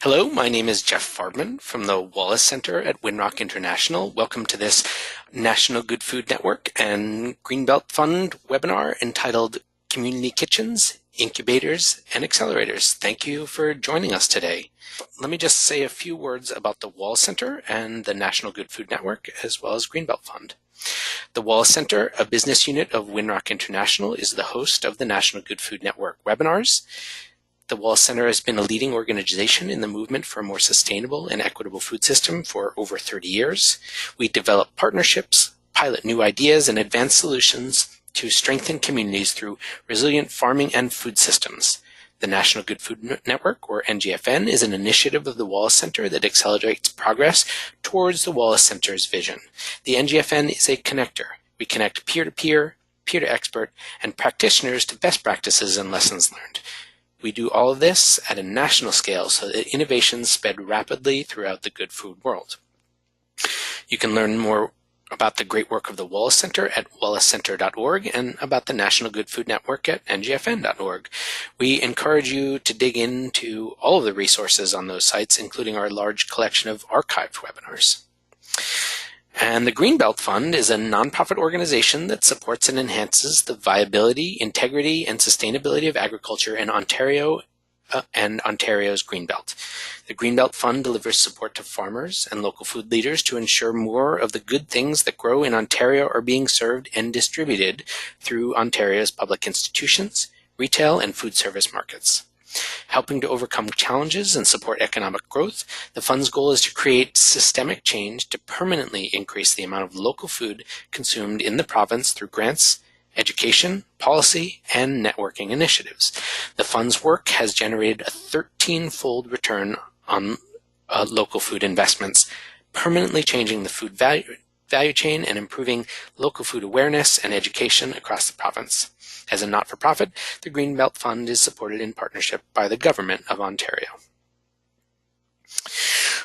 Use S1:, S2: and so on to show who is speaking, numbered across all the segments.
S1: Hello, my name is Jeff Farbman from the Wallace Center at Winrock International. Welcome to this National Good Food Network and Greenbelt Fund webinar entitled Community Kitchens, Incubators, and Accelerators. Thank you for joining us today. Let me just say a few words about the Wallace Center and the National Good Food Network, as well as Greenbelt Fund. The Wallace Center, a business unit of Winrock International, is the host of the National Good Food Network webinars. The Wallace Center has been a leading organization in the movement for a more sustainable and equitable food system for over 30 years. We develop partnerships, pilot new ideas, and advance solutions to strengthen communities through resilient farming and food systems. The National Good Food Network, or NGFN, is an initiative of the Wallace Center that accelerates progress towards the Wallace Center's vision. The NGFN is a connector. We connect peer-to-peer, peer-to-expert, and practitioners to best practices and lessons learned. We do all of this at a national scale so that innovations spread rapidly throughout the good food world. You can learn more about the great work of the Wallace Center at wallacecenter.org and about the National Good Food Network at ngfn.org. We encourage you to dig into all of the resources on those sites, including our large collection of archived webinars. And the Greenbelt Fund is a nonprofit organization that supports and enhances the viability, integrity, and sustainability of agriculture in Ontario and Ontario's Greenbelt. The Greenbelt Fund delivers support to farmers and local food leaders to ensure more of the good things that grow in Ontario are being served and distributed through Ontario's public institutions, retail, and food service markets. Helping to overcome challenges and support economic growth, the fund's goal is to create systemic change to permanently increase the amount of local food consumed in the province through grants, education, policy, and networking initiatives. The fund's work has generated a 13-fold return on local food investments, permanently changing the food value chain and improving local food awareness and education across the province. As a not-for-profit, the Greenbelt Fund is supported in partnership by the Government of Ontario.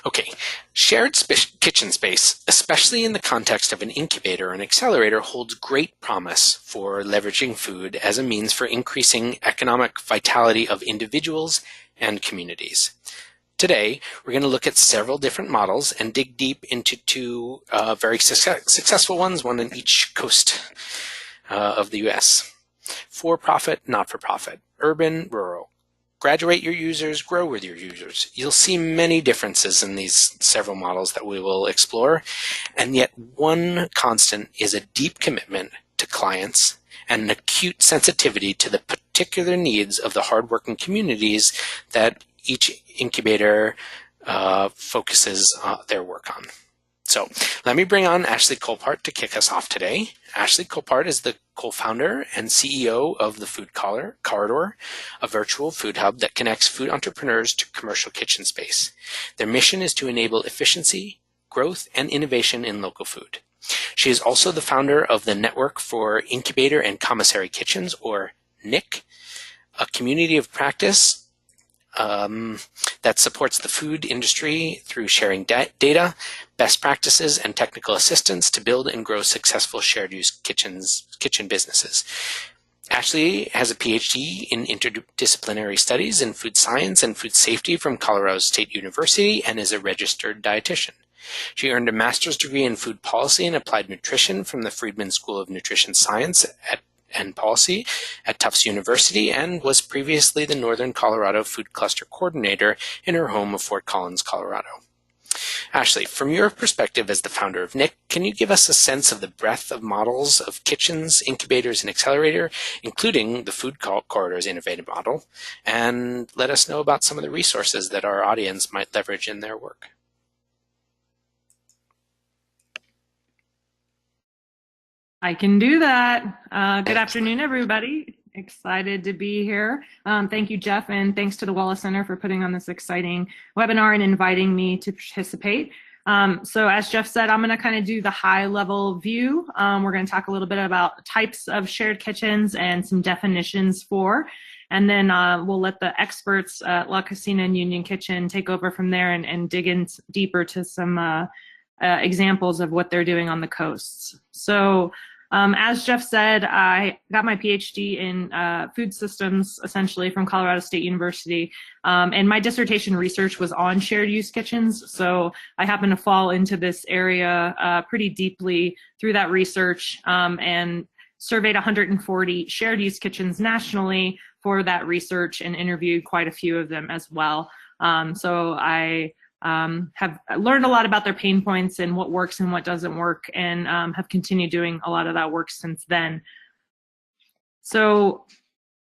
S1: Okay, shared kitchen space, especially in the context of an incubator or an accelerator, holds great promise for leveraging food as a means for increasing economic vitality of individuals and communities. Today, we're going to look at several different models and dig deep into two very successful ones, one on each coast of the U.S. For-profit, not-for-profit, urban, rural. Graduate your users, grow with your users. You'll see many differences in these several models that we will explore, and yet one constant is a deep commitment to clients and an acute sensitivity to the particular needs of the hardworking communities that each incubator focuses their work on. So let me bring on Ashley Colpart to kick us off today. Ashley Colpart is the co-founder and CEO of the Food Corridor, a virtual food hub that connects food entrepreneurs to commercial kitchen space. Their mission is to enable efficiency, growth, and innovation in local food. She is also the founder of the Network for Incubator and Commissary Kitchens, or NIC, a community of practice that supports the food industry through sharing data, best practices, and technical assistance to build and grow successful shared-use kitchen businesses. Ashley has a PhD in interdisciplinary studies in food science and food safety from Colorado State University and is a registered dietitian. She earned a master's degree in food policy and applied nutrition from the Friedman School of Nutrition Science and Policy at Tufts University and was previously the Northern Colorado Food Cluster Coordinator in her home of Fort Collins, Colorado. Ashley, from your perspective as the founder of NIC, can you give us a sense of the breadth of models of kitchens, incubators, and accelerator, including the Food Corridor's innovative model, and let us know about some of the resources that our audience might leverage in their work?
S2: I can do that. Good afternoon, everybody. Excited to be here. Thank you, Jeff, and thanks to the Wallace Center for putting on this exciting webinar and inviting me to participate. So as Jeff said, I'm going to kind of do the high-level view. We're going to talk a little bit about types of shared kitchens and some definitions for, and then we'll let the experts at Lacina and Union Kitchen take over from there and dig in deeper to some examples of what they're doing on the coasts. So As Jeff said, I got my PhD in food systems, essentially from Colorado State University, and my dissertation research was on shared use kitchens. So I happened to fall into this area pretty deeply through that research, and surveyed 140 shared use kitchens nationally for that research and interviewed quite a few of them as well. So I have learned a lot about their pain points and what works and what doesn't work, and have continued doing a lot of that work since then. So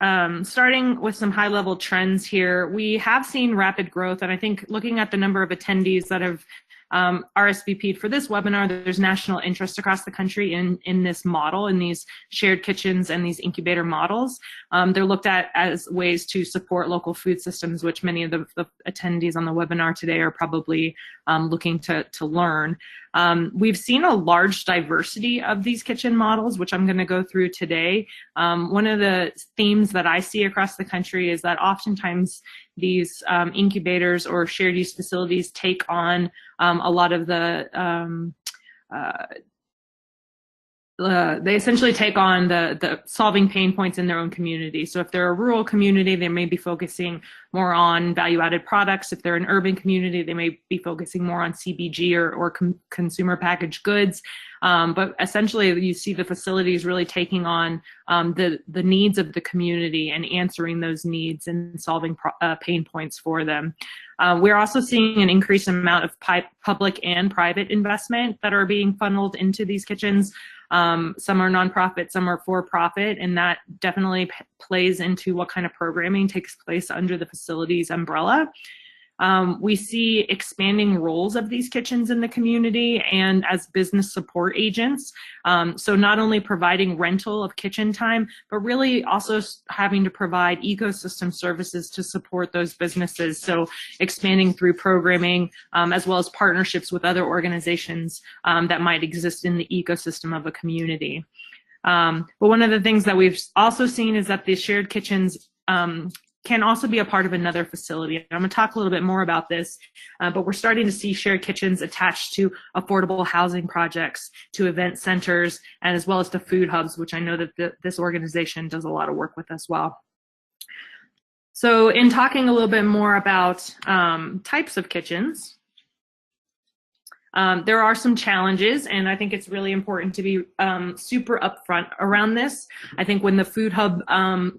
S2: starting with some high-level trends here, we have seen rapid growth, and I think looking at the number of attendees that have RSVP'd for this webinar, there's national interest across the country in this model, in these shared kitchens and these incubator models. They're looked at as ways to support local food systems, which many of the attendees on the webinar today are probably looking to learn. We've seen a large diversity of these kitchen models, which I'm going to go through today. One of the themes that I see across the country is that oftentimes these incubators or shared use facilities take on a lot of the they essentially take on the solving pain points in their own community. So if they're a rural community, they may be focusing more on value-added products. If they're an urban community, they may be focusing more on CPG or consumer packaged goods. But essentially, you see the facilities really taking on the needs of the community and answering those needs and solving pain points for them. We're also seeing an increased amount of public and private investment that are being funneled into these kitchens. Some are nonprofit, some are for-profit, and that definitely plays into what kind of programming takes place under the facility's umbrella. We see expanding roles of these kitchens in the community and as business support agents. So not only providing rental of kitchen time, but really also having to provide ecosystem services to support those businesses. So expanding through programming, as well as partnerships with other organizations that might exist in the ecosystem of a community. But one of the things that we've also seen is that the shared kitchens can also be a part of another facility. I'm going to talk a little bit more about this, but we're starting to see shared kitchens attached to affordable housing projects, to event centers, and as well as to food hubs, which I know that this organization does a lot of work with as well. So in talking a little bit more about types of kitchens, there are some challenges, and I think it's really important to be super upfront around this. I think when the food hub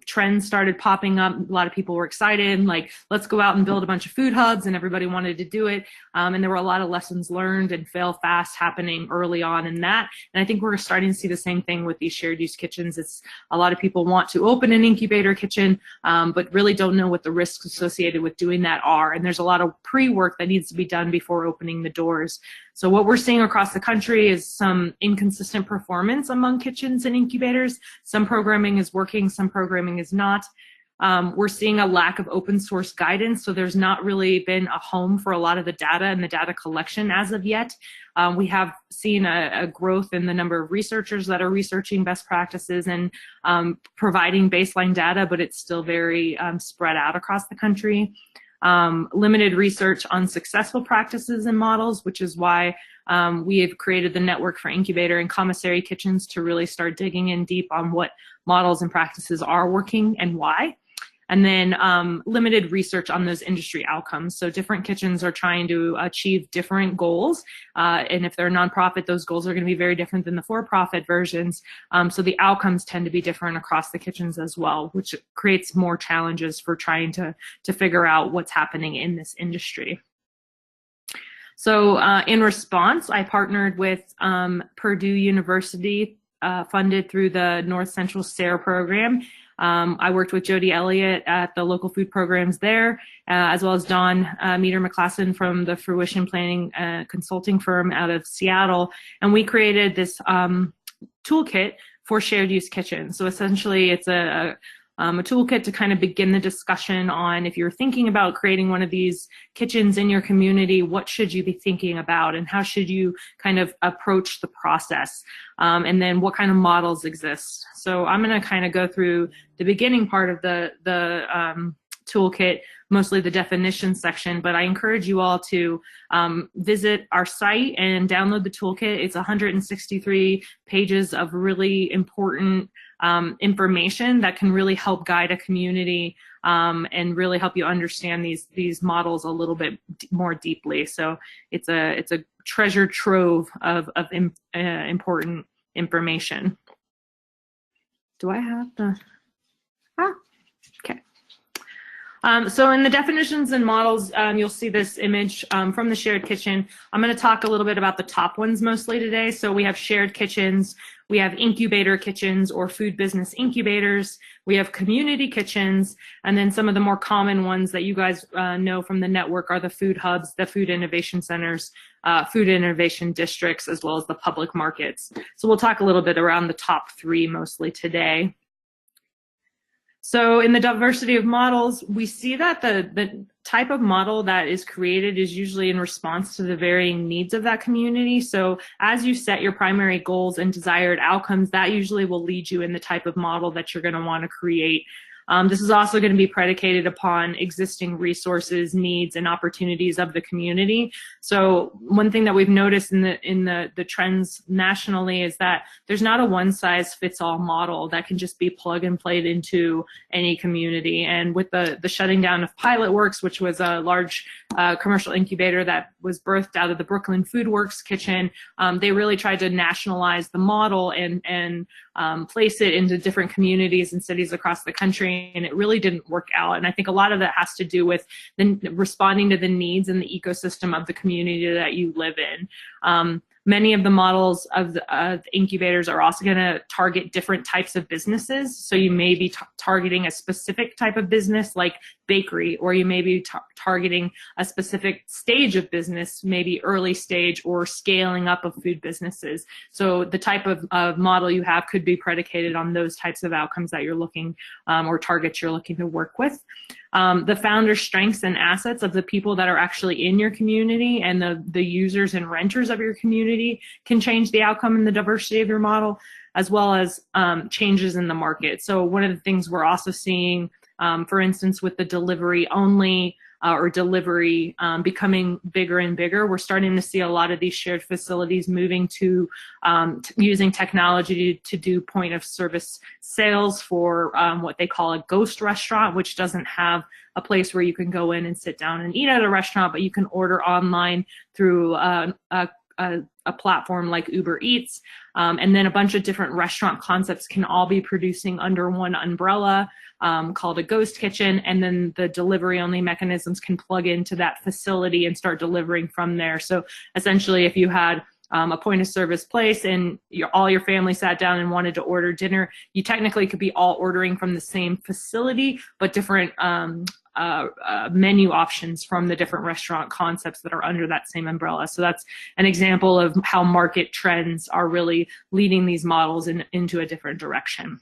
S2: trend started popping up, a lot of people were excited, like, let's go out and build a bunch of food hubs, and everybody wanted to do it. And there were a lot of lessons learned and fail fast happening early on in that. And I think we're starting to see the same thing with these shared use kitchens. It's a lot of people want to open an incubator kitchen, but really don't know what the risks associated with doing that are. And there's a lot of pre-work that needs to be done before opening the doors. So what we're seeing across the country is some inconsistent performance among kitchens and incubators. Some programming is working, some programming is not. We're seeing a lack of open source guidance, so there's not really been a home for a lot of the data and the data collection as of yet. We have seen a growth in the number of researchers that are researching best practices and providing baseline data, but it's still very spread out across the country. Limited research on successful practices and models, which is why we have created the network for incubator and commissary kitchens to really start digging in deep on what models and practices are working and why. And then limited research on those industry outcomes. So different kitchens are trying to achieve different goals. And if they're a nonprofit, those goals are going to be very different than the for-profit versions. So the outcomes tend to be different across the kitchens as well, which creates more challenges for trying to figure out what's happening in this industry. So in response, I partnered with Purdue University, funded through the North Central SARE program. I worked with Jody Elliott at the local food programs there, as well as Dawn Meter-McClassen from the Fruition Planning consulting firm out of Seattle. And we created this toolkit for shared use kitchens. So essentially it's a toolkit to kind of begin the discussion on, if you're thinking about creating one of these kitchens in your community, what should you be thinking about and how should you kind of approach the process, and then what kind of models exist. So I'm going to kind of go through the beginning part of the toolkit, mostly the definition section, but I encourage you all to visit our site and download the toolkit. It's 163 pages of really important information that can really help guide a community and really help you understand these models a little bit more deeply. So it's a treasure trove of important information. Do I have the, okay. So in the definitions and models, you'll see this image from the Shared Kitchen. I'm going to talk a little bit about the top ones mostly today. So we have shared kitchens, we have incubator kitchens or food business incubators, we have community kitchens, and then some of the more common ones that you guys know from the network are the food hubs, the food innovation centers, food innovation districts, as well as the public markets. So we'll talk a little bit around the top three mostly today. So in the diversity of models, we see that the type of model that is created is usually in response to the varying needs of that community. So as you set your primary goals and desired outcomes, that usually will lead you in the type of model that you're going to want to create. This is also going to be predicated upon existing resources, needs, and opportunities of the community. So one thing that we've noticed in the trends nationally is that there's not a one-size-fits-all model that can just be plug and played into any community. And with the shutting down of Pilot Works, which was a large commercial incubator that was birthed out of the Brooklyn Food Works kitchen, they really tried to nationalize the model and place it into different communities and cities across the country, and it really didn't work out. And I think a lot of that has to do with responding to the needs and the ecosystem of the community that you live in. Many of the models of the incubators are also going to target different types of businesses. So you may be targeting a specific type of business like bakery, or you may be targeting a specific stage of business, maybe early stage or scaling up of food businesses. So the type of model you have could be predicated on those types of outcomes that you're looking or targets you're looking to work with. The founder strengths and assets of the people that are actually in your community and the users and renters of your community can change the outcome and the diversity of your model, as well as changes in the market. So one of the things we're also seeing, for instance, with the delivery only or delivery becoming bigger and bigger, we're starting to see a lot of these shared facilities moving to using technology to do point of service sales for what they call a ghost restaurant, which doesn't have a place where you can go in and sit down and eat at a restaurant, but you can order online through a platform like Uber Eats, and then a bunch of different restaurant concepts can all be producing under one umbrella called a ghost kitchen, and then the delivery only mechanisms can plug into that facility and start delivering from there. So essentially, if you had a point of service place and all your family sat down and wanted to order dinner, you technically could be all ordering from the same facility, but different menu options from the different restaurant concepts that are under that same umbrella. So that's an example of how market trends are really leading these models into a different direction.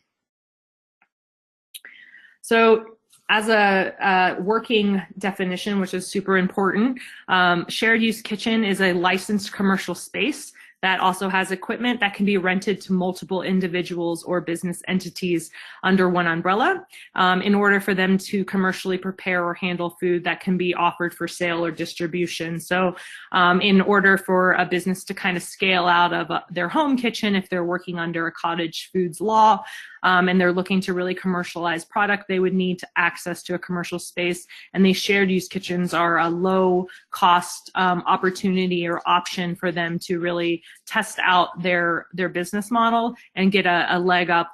S2: So as a working definition, which is super important, shared use kitchen is a licensed commercial space that also has equipment that can be rented to multiple individuals or business entities under one umbrella in order for them to commercially prepare or handle food that can be offered for sale or distribution. So in order for a business to kind of scale out of their home kitchen, if they're working under a cottage foods law, and they're looking to really commercialize product, they would need to access to a commercial space. And these shared use kitchens are a low cost opportunity or option for them to really test out their business model and get a leg up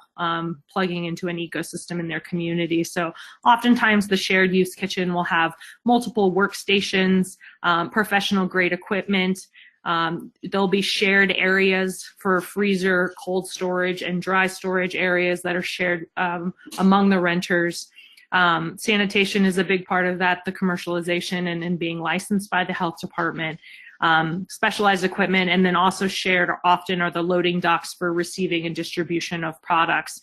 S2: plugging into an ecosystem in their community. So oftentimes the shared use kitchen will have multiple workstations, professional grade equipment. There'll be shared areas for freezer, cold storage, and dry storage areas that are shared among the renters. Sanitation is a big part of that, the commercialization and being licensed by the health department. Specialized equipment, and then also shared often are the loading docks for receiving and distribution of products.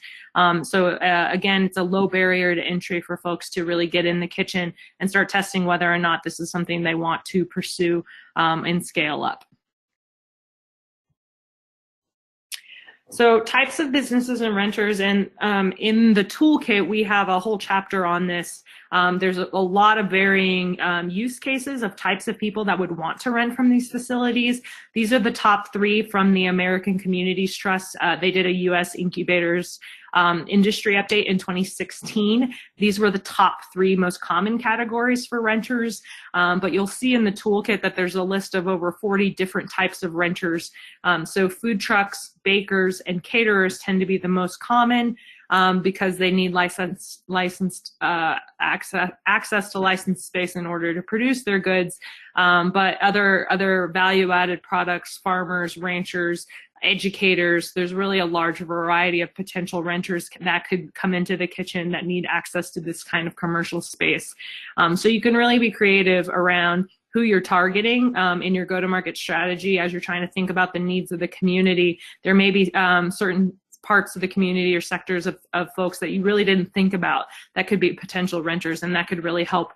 S2: So again, it's a low barrier to entry for folks to really get in the kitchen and start testing whether or not this is something they want to pursue and scale up. So types of businesses and renters, and in the toolkit, we have a whole chapter on this. There's a lot of varying use cases of types of people that would want to rent from these facilities. These are the top 3 from the American Communities Trust. They did a U.S. Incubators industry update in 2016. These were the top 3 most common categories for renters, but you'll see in the toolkit that there's a list of over 40 different types of renters. So food trucks, bakers, and caterers tend to be the most common because they need licensed access to licensed space in order to produce their goods. But other value-added products, farmers, ranchers, educators, there's really a large variety of potential renters that could come into the kitchen that need access to this kind of commercial space. So you can really be creative around who you're targeting in your go-to-market strategy as you're trying to think about the needs of the community. There may be certain parts of the community or sectors of folks that you really didn't think about that could be potential renters, and that could really help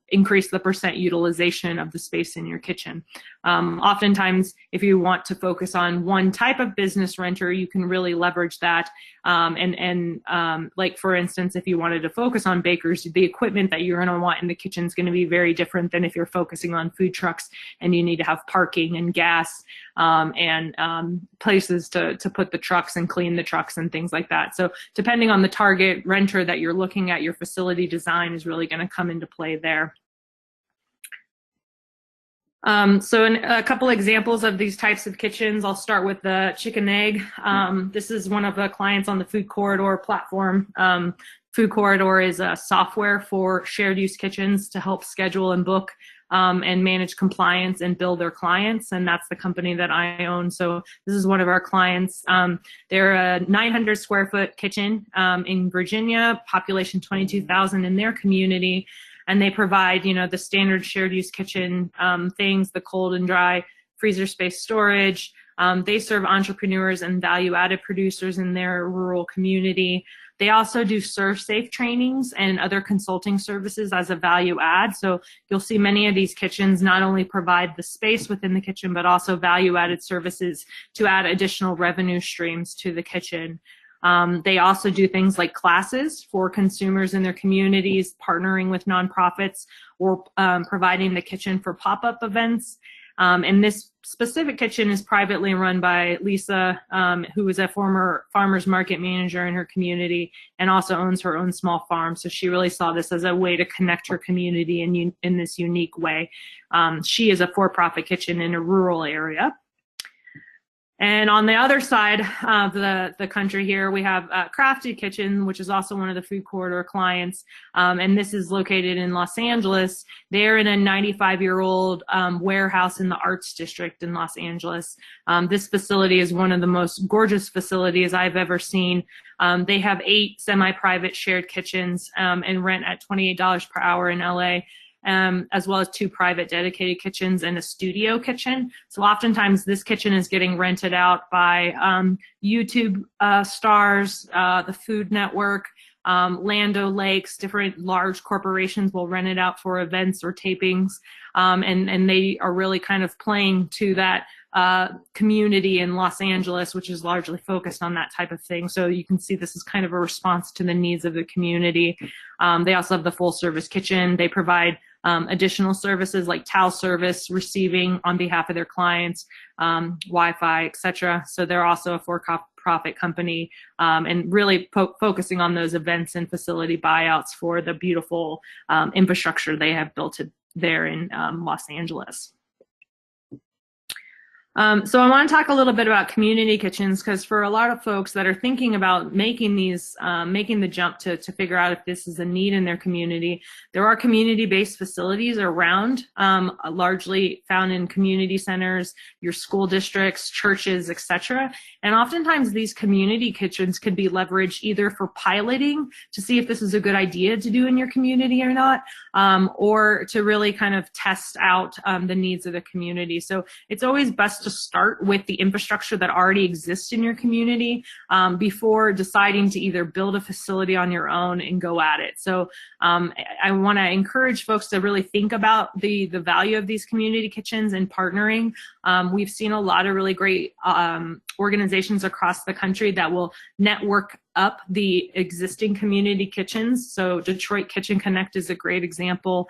S2: increase the % utilization of the space in your kitchen. Oftentimes, if you want to focus on one type of business renter, you can really leverage that. Like for instance, if you wanted to focus on bakers, the equipment that you're going to want in the kitchen is going to be very different than if you're focusing on food trucks and you need to have parking and gas and places to put the trucks and clean the trucks and things like that. So depending on the target renter that you're looking at, your facility design is really going to come into play there. So a couple examples of these types of kitchens, I'll start with the chicken egg. This is one of the clients on the Food Corridor platform. Food Corridor is a software for shared use kitchens to help schedule and book and manage compliance and bill their clients, and that's the company that I own. So this is one of our clients. They're a 900 square foot kitchen in Virginia, population 22,000 in their community. And they provide, you know, the standard shared use kitchen things, the cold and dry freezer space storage. They serve entrepreneurs and value-added producers in their rural community. They also do serve-safe trainings and other consulting services as a value add. So you'll see many of these kitchens not only provide the space within the kitchen, but also value-added services to add additional revenue streams to the kitchen. They also do things like classes for consumers in their communities, partnering with nonprofits, or providing the kitchen for pop-up events. And this specific kitchen is privately run by Lisa, who is a former farmers market manager in her community and also owns her own small farm. So she really saw this as a way to connect her community in this unique way. She is a for-profit kitchen in a rural area. And on the other side of the country here, we have Crafty Kitchen, which is also one of the Food Corridor clients. And this is located in Los Angeles. They're in a 95-year-old warehouse in the Arts District in Los Angeles. This facility is one of the most gorgeous facilities I've ever seen. They have 8 semi-private shared kitchens and rent at $28 per hour in LA. As well as 2 private dedicated kitchens and a studio kitchen. So oftentimes this kitchen is getting rented out by YouTube stars, the Food Network, Land O'Lakes, different large corporations will rent it out for events or tapings. And they are really kind of playing to that community in Los Angeles, which is largely focused on that type of thing. So you can see this is kind of a response to the needs of the community. They also have the full service kitchen. They provide additional services like towel service, receiving on behalf of their clients, Wi-Fi, etc. So they're also a for-profit company and really focusing on those events and facility buyouts for the beautiful infrastructure they have built there in Los Angeles. So I want to talk a little bit about community kitchens, because for a lot of folks that are thinking about making these, making the jump to figure out if this is a need in their community, there are community-based facilities around, largely found in community centers, your school districts, churches, etc. And oftentimes these community kitchens could be leveraged either for piloting to see if this is a good idea to do in your community or not, or to really kind of test out the needs of the community. So it's always best best to start with the infrastructure that already exists in your community before deciding to either build a facility on your own and go at it. So I want to encourage folks to really think about the value of these community kitchens and partnering. We've seen a lot of really great organizations across the country that will network up the existing community kitchens. So Detroit Kitchen Connect is a great example.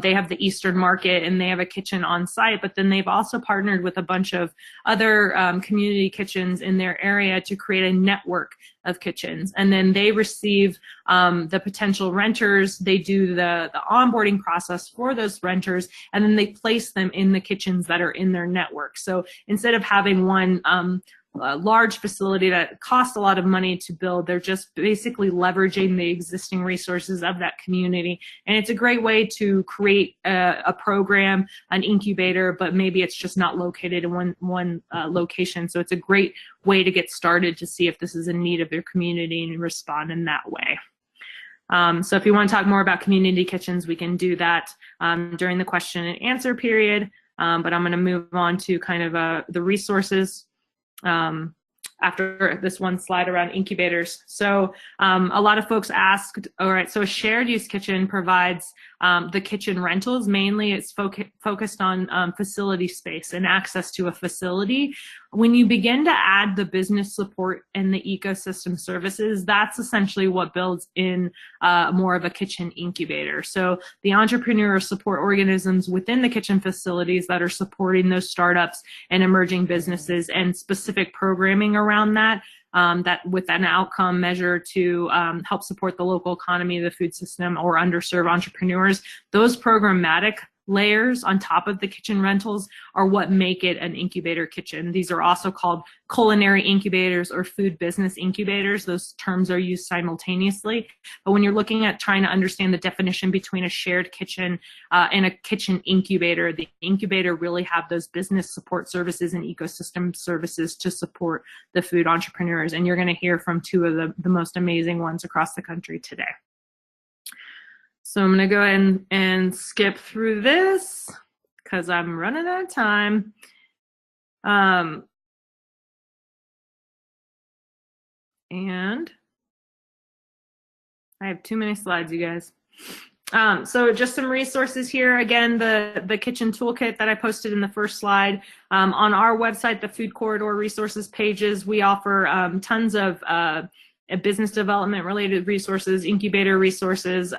S2: They have the Eastern Market and they have a kitchen on site, but then they've also partnered with a bunch of other community kitchens in their area to create a network of kitchens. And then they receive the potential renters, they do the onboarding process for those renters, and then they place them in the kitchens that are in their network. So instead of having one large facility that costs a lot of money to build, they're just basically leveraging the existing resources of that community. And it's a great way to create a program, an incubator, but maybe it's just not located in one location. So it's a great way to get started to see if this is a need of their community and respond in that way. So if you want to talk more about community kitchens, we can do that during the question and answer period. But I'm going to move on to kind of the resources after this one slide around incubators. So a lot of folks asked, all right, so a shared use kitchen provides the kitchen rentals. Mainly it's focused on facility space and access to a facility. When you begin to add the business support and the ecosystem services, that's essentially what builds in more of a kitchen incubator. So the entrepreneur support organisms within the kitchen facilities that are supporting those startups and emerging businesses, and specific programming around that, that with an outcome measure to help support the local economy, the food system, or underserved entrepreneurs. Those programmatic layers on top of the kitchen rentals are what make it an incubator kitchen. These are also called culinary incubators or food business incubators. Those terms are used simultaneously. But when you're looking at trying to understand the definition between a shared kitchen and a kitchen incubator, the incubator really have those business support services and ecosystem services to support the food entrepreneurs. And you're going to hear from two of the most amazing ones across the country today. So I'm going to go ahead and skip through this because I'm running out of time. And I have too many slides, you guys. So just some resources here. Again, the kitchen toolkit that I posted in the first slide. On our website, the food corridor resources pages, we offer tons of business development related resources, incubator resources,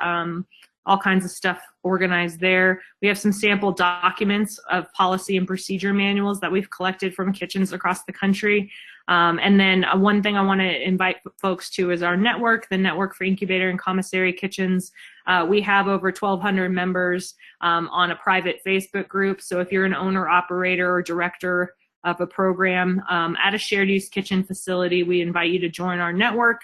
S2: all kinds of stuff organized there. We have some sample documents of policy and procedure manuals that we've collected from kitchens across the country. And then one thing I want to invite folks to is our network, the Network for Incubator and Commissary Kitchens. We have over 1,200 members on a private Facebook group. So if you're an owner, operator, or director of a program at a shared use kitchen facility, we invite you to join our network,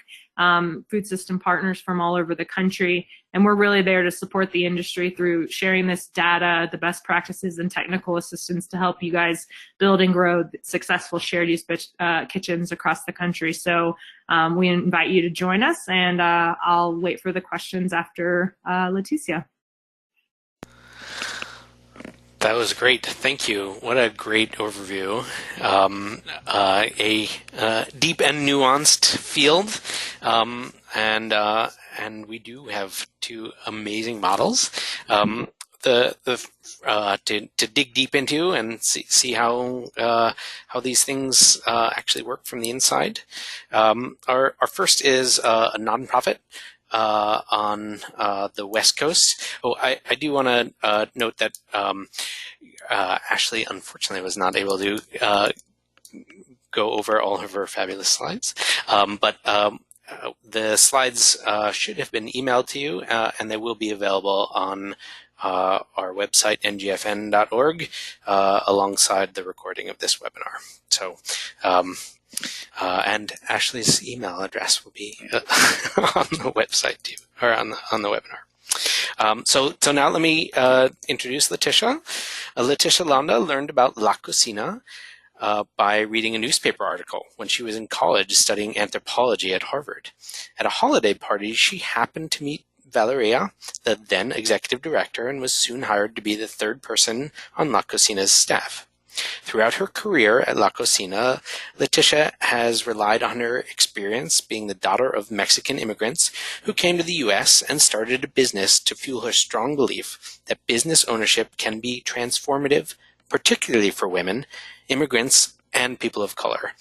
S2: food system partners from all over the country. And we're really there to support the industry through sharing this data, the best practices, and technical assistance to help you guys build and grow successful shared use kitchens across the country. So we invite you to join us, and I'll wait for the questions after Leticia.
S1: That was great. Thank you. What a great overview. A deep and nuanced field. And we do have two amazing models to dig deep into and see how these things actually work from the inside. Our first is a nonprofit on the West Coast. Oh, I do want to note that Ashley unfortunately was not able to go over all of her fabulous slides, but the slides should have been emailed to you, and they will be available on our website, ngfn.org, alongside the recording of this webinar. So, and Ashley's email address will be on the website too, or on the webinar. So now let me introduce Leticia. Leticia Landa learned about Lacina by reading a newspaper article when she was in college studying anthropology at Harvard. At a holiday party, she happened to meet Valeria, the then executive director, and was soon hired to be the third person on Cocina's staff. Throughout her career at La Cocina, Letitia has relied on her experience being the daughter of Mexican immigrants who came to the U.S. and started a business to fuel her strong belief that business ownership can be transformative, particularly for women, immigrants, and people of color.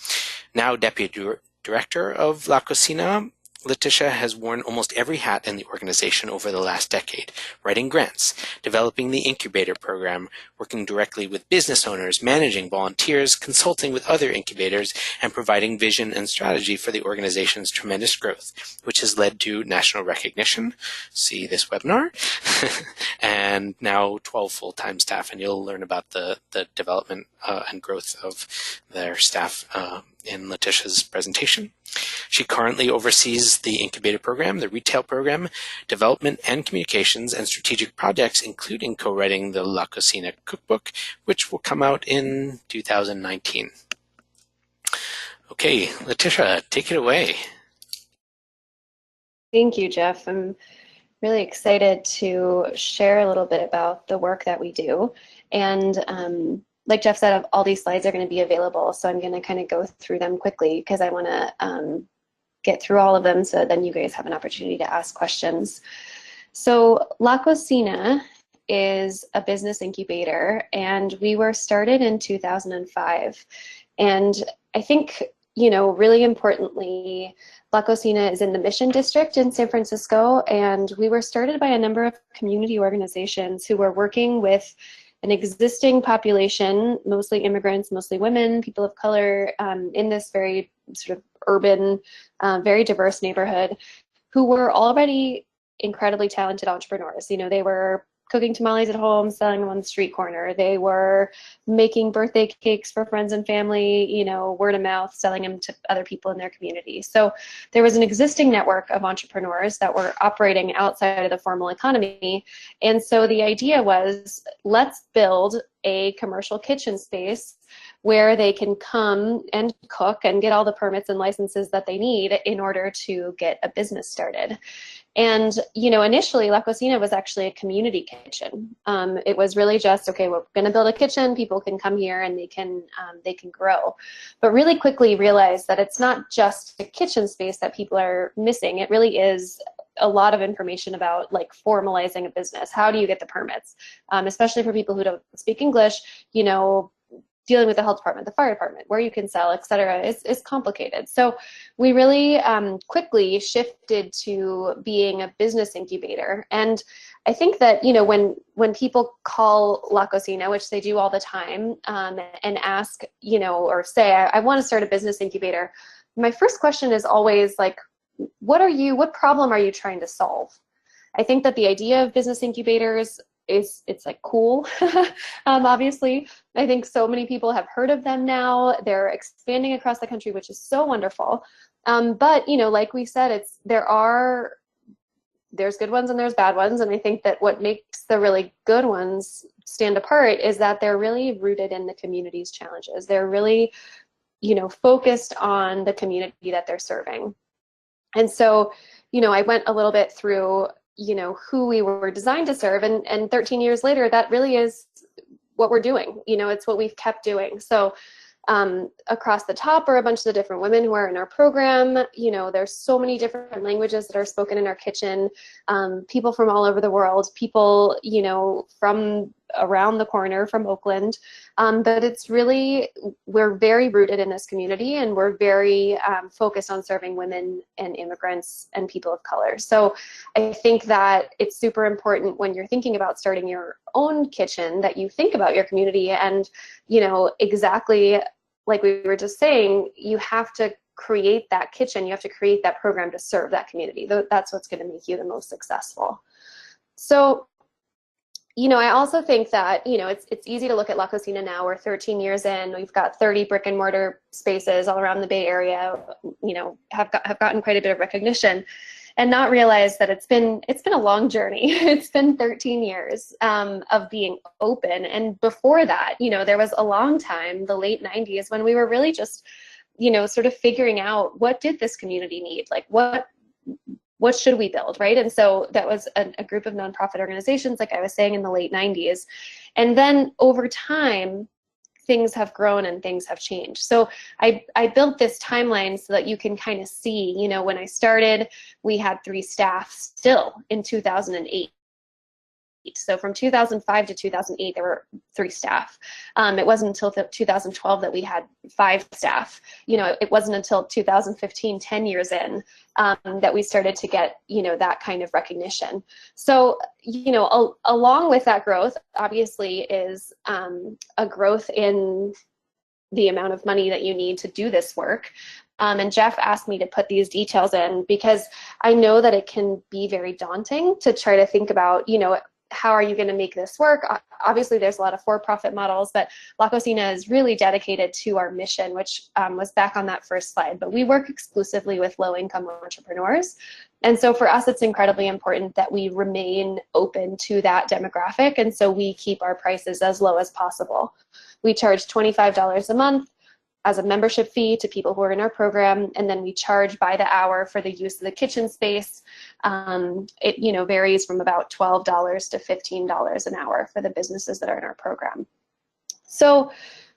S1: Now Deputy Director of La Cocina, Letitia has worn almost every hat in the organization over the last decade, writing grants, developing the Incubator program, working directly with business owners, managing volunteers, consulting with other incubators, and providing vision and strategy for the organization's tremendous growth, which has led to national recognition, see this webinar, and now 12 full-time staff, and you'll learn about the development and growth of their staff in Letitia's presentation. She currently oversees the Incubator program, the retail program, development and communications, and strategic projects, including co-writing the La Cocina cookbook, which will come out in 2019. Okay, Letitia, take it away.
S3: Thank you, Jeff. I'm really excited to share a little bit about the work that we do. And like Jeff said, all these slides are going to be available, so I'm going to kind of go through them quickly because I want to get through all of them so then you guys have an opportunity to ask questions. So La Cocina is a business incubator, and we were started in 2005. And I think, you know, really importantly, La Cocina is in the Mission District in San Francisco, and we were started by a number of community organizations who were working with an existing population, mostly immigrants, mostly women, people of color, in this very sort of urban, very diverse neighborhood, who were already incredibly talented entrepreneurs. You know, they were cooking tamales at home, selling them on the street corner. They were making birthday cakes for friends and family, you know, word of mouth, selling them to other people in their community. So there was an existing network of entrepreneurs that were operating outside of the formal economy. And so the idea was, let's build a commercial kitchen space where they can come and cook and get all the permits and licenses that they need in order to get a business started. And, you know, initially La Cocina was actually a community kitchen. It was really just, okay, we're going to build a kitchen, people can come here and they can grow. But really quickly realized that it's not just a kitchen space that people are missing. It really is a lot of information about like formalizing a business. How do you get the permits? Especially for people who don't speak English, you know, dealing with the health department, the fire department, where you can sell, et cetera, is complicated. So we really quickly shifted to being a business incubator. And I think that, you know, when people call La Cocina, which they do all the time, and ask, you know, or say, I want to start a business incubator, my first question is always like, what problem are you trying to solve? I think that the idea of business incubators it's like cool. Obviously, I think so many people have heard of them now. They're expanding across the country, which is so wonderful. But you know, like we said, there's good ones and there's bad ones, and I think that what makes the really good ones stand apart is that they're really rooted in the community's challenges. They're really, you know, focused on the community that they're serving. And so, you know, I went a little bit through, you know, who we were designed to serve, and 13 years later, that really is what we're doing. You know, it's what we've kept doing. So across the top are a bunch of the different women who are in our program. You know, there's so many different languages that are spoken in our kitchen, people from all over the world, people, you know, from around the corner from Oakland. But it's really, we're very rooted in this community, and we're very focused on serving women and immigrants and people of color. So I think that it's super important when you're thinking about starting your own kitchen that you think about your community, and, you know, exactly like we were just saying, you have to create that kitchen, you have to create that program to serve that community. That's what's going to make you the most successful. So, you know, I also think that, you know, it's easy to look at La Cocina now. We're 13 years in. We've got 30 brick and mortar spaces all around the Bay Area. You know, have gotten quite a bit of recognition, and not realize that it's been a long journey. It's been 13 years of being open, and before that, you know, there was a long time, the late 90s, when we were really just, you know, sort of figuring out what did this community need, like what should we build, right? And so that was a group of nonprofit organizations, like I was saying, in the late 90s. And then over time, things have grown and things have changed. So I built this timeline so that you can kind of see, you know, when I started, we had 3 staff still in 2008. So from 2005 to 2008, there were 3 staff. It wasn't until 2012 that we had 5 staff. You know, it wasn't until 2015, 10 years in, that we started to get, you know, that kind of recognition. So, you know, along with that growth, obviously, is a growth in the amount of money that you need to do this work. And Jeff asked me to put these details in because I know that it can be very daunting to try to think about, you know, how are you going to make this work? Obviously, there's a lot of for-profit models, but Cocina is really dedicated to our mission, which was back on that first slide. But we work exclusively with low-income entrepreneurs. And so for us, it's incredibly important that we remain open to that demographic. And so we keep our prices as low as possible. We charge $25 a month as a membership fee to people who are in our program, and then we charge by the hour for the use of the kitchen space. It, you know, varies from about $12 to $15 an hour for the businesses that are in our program. So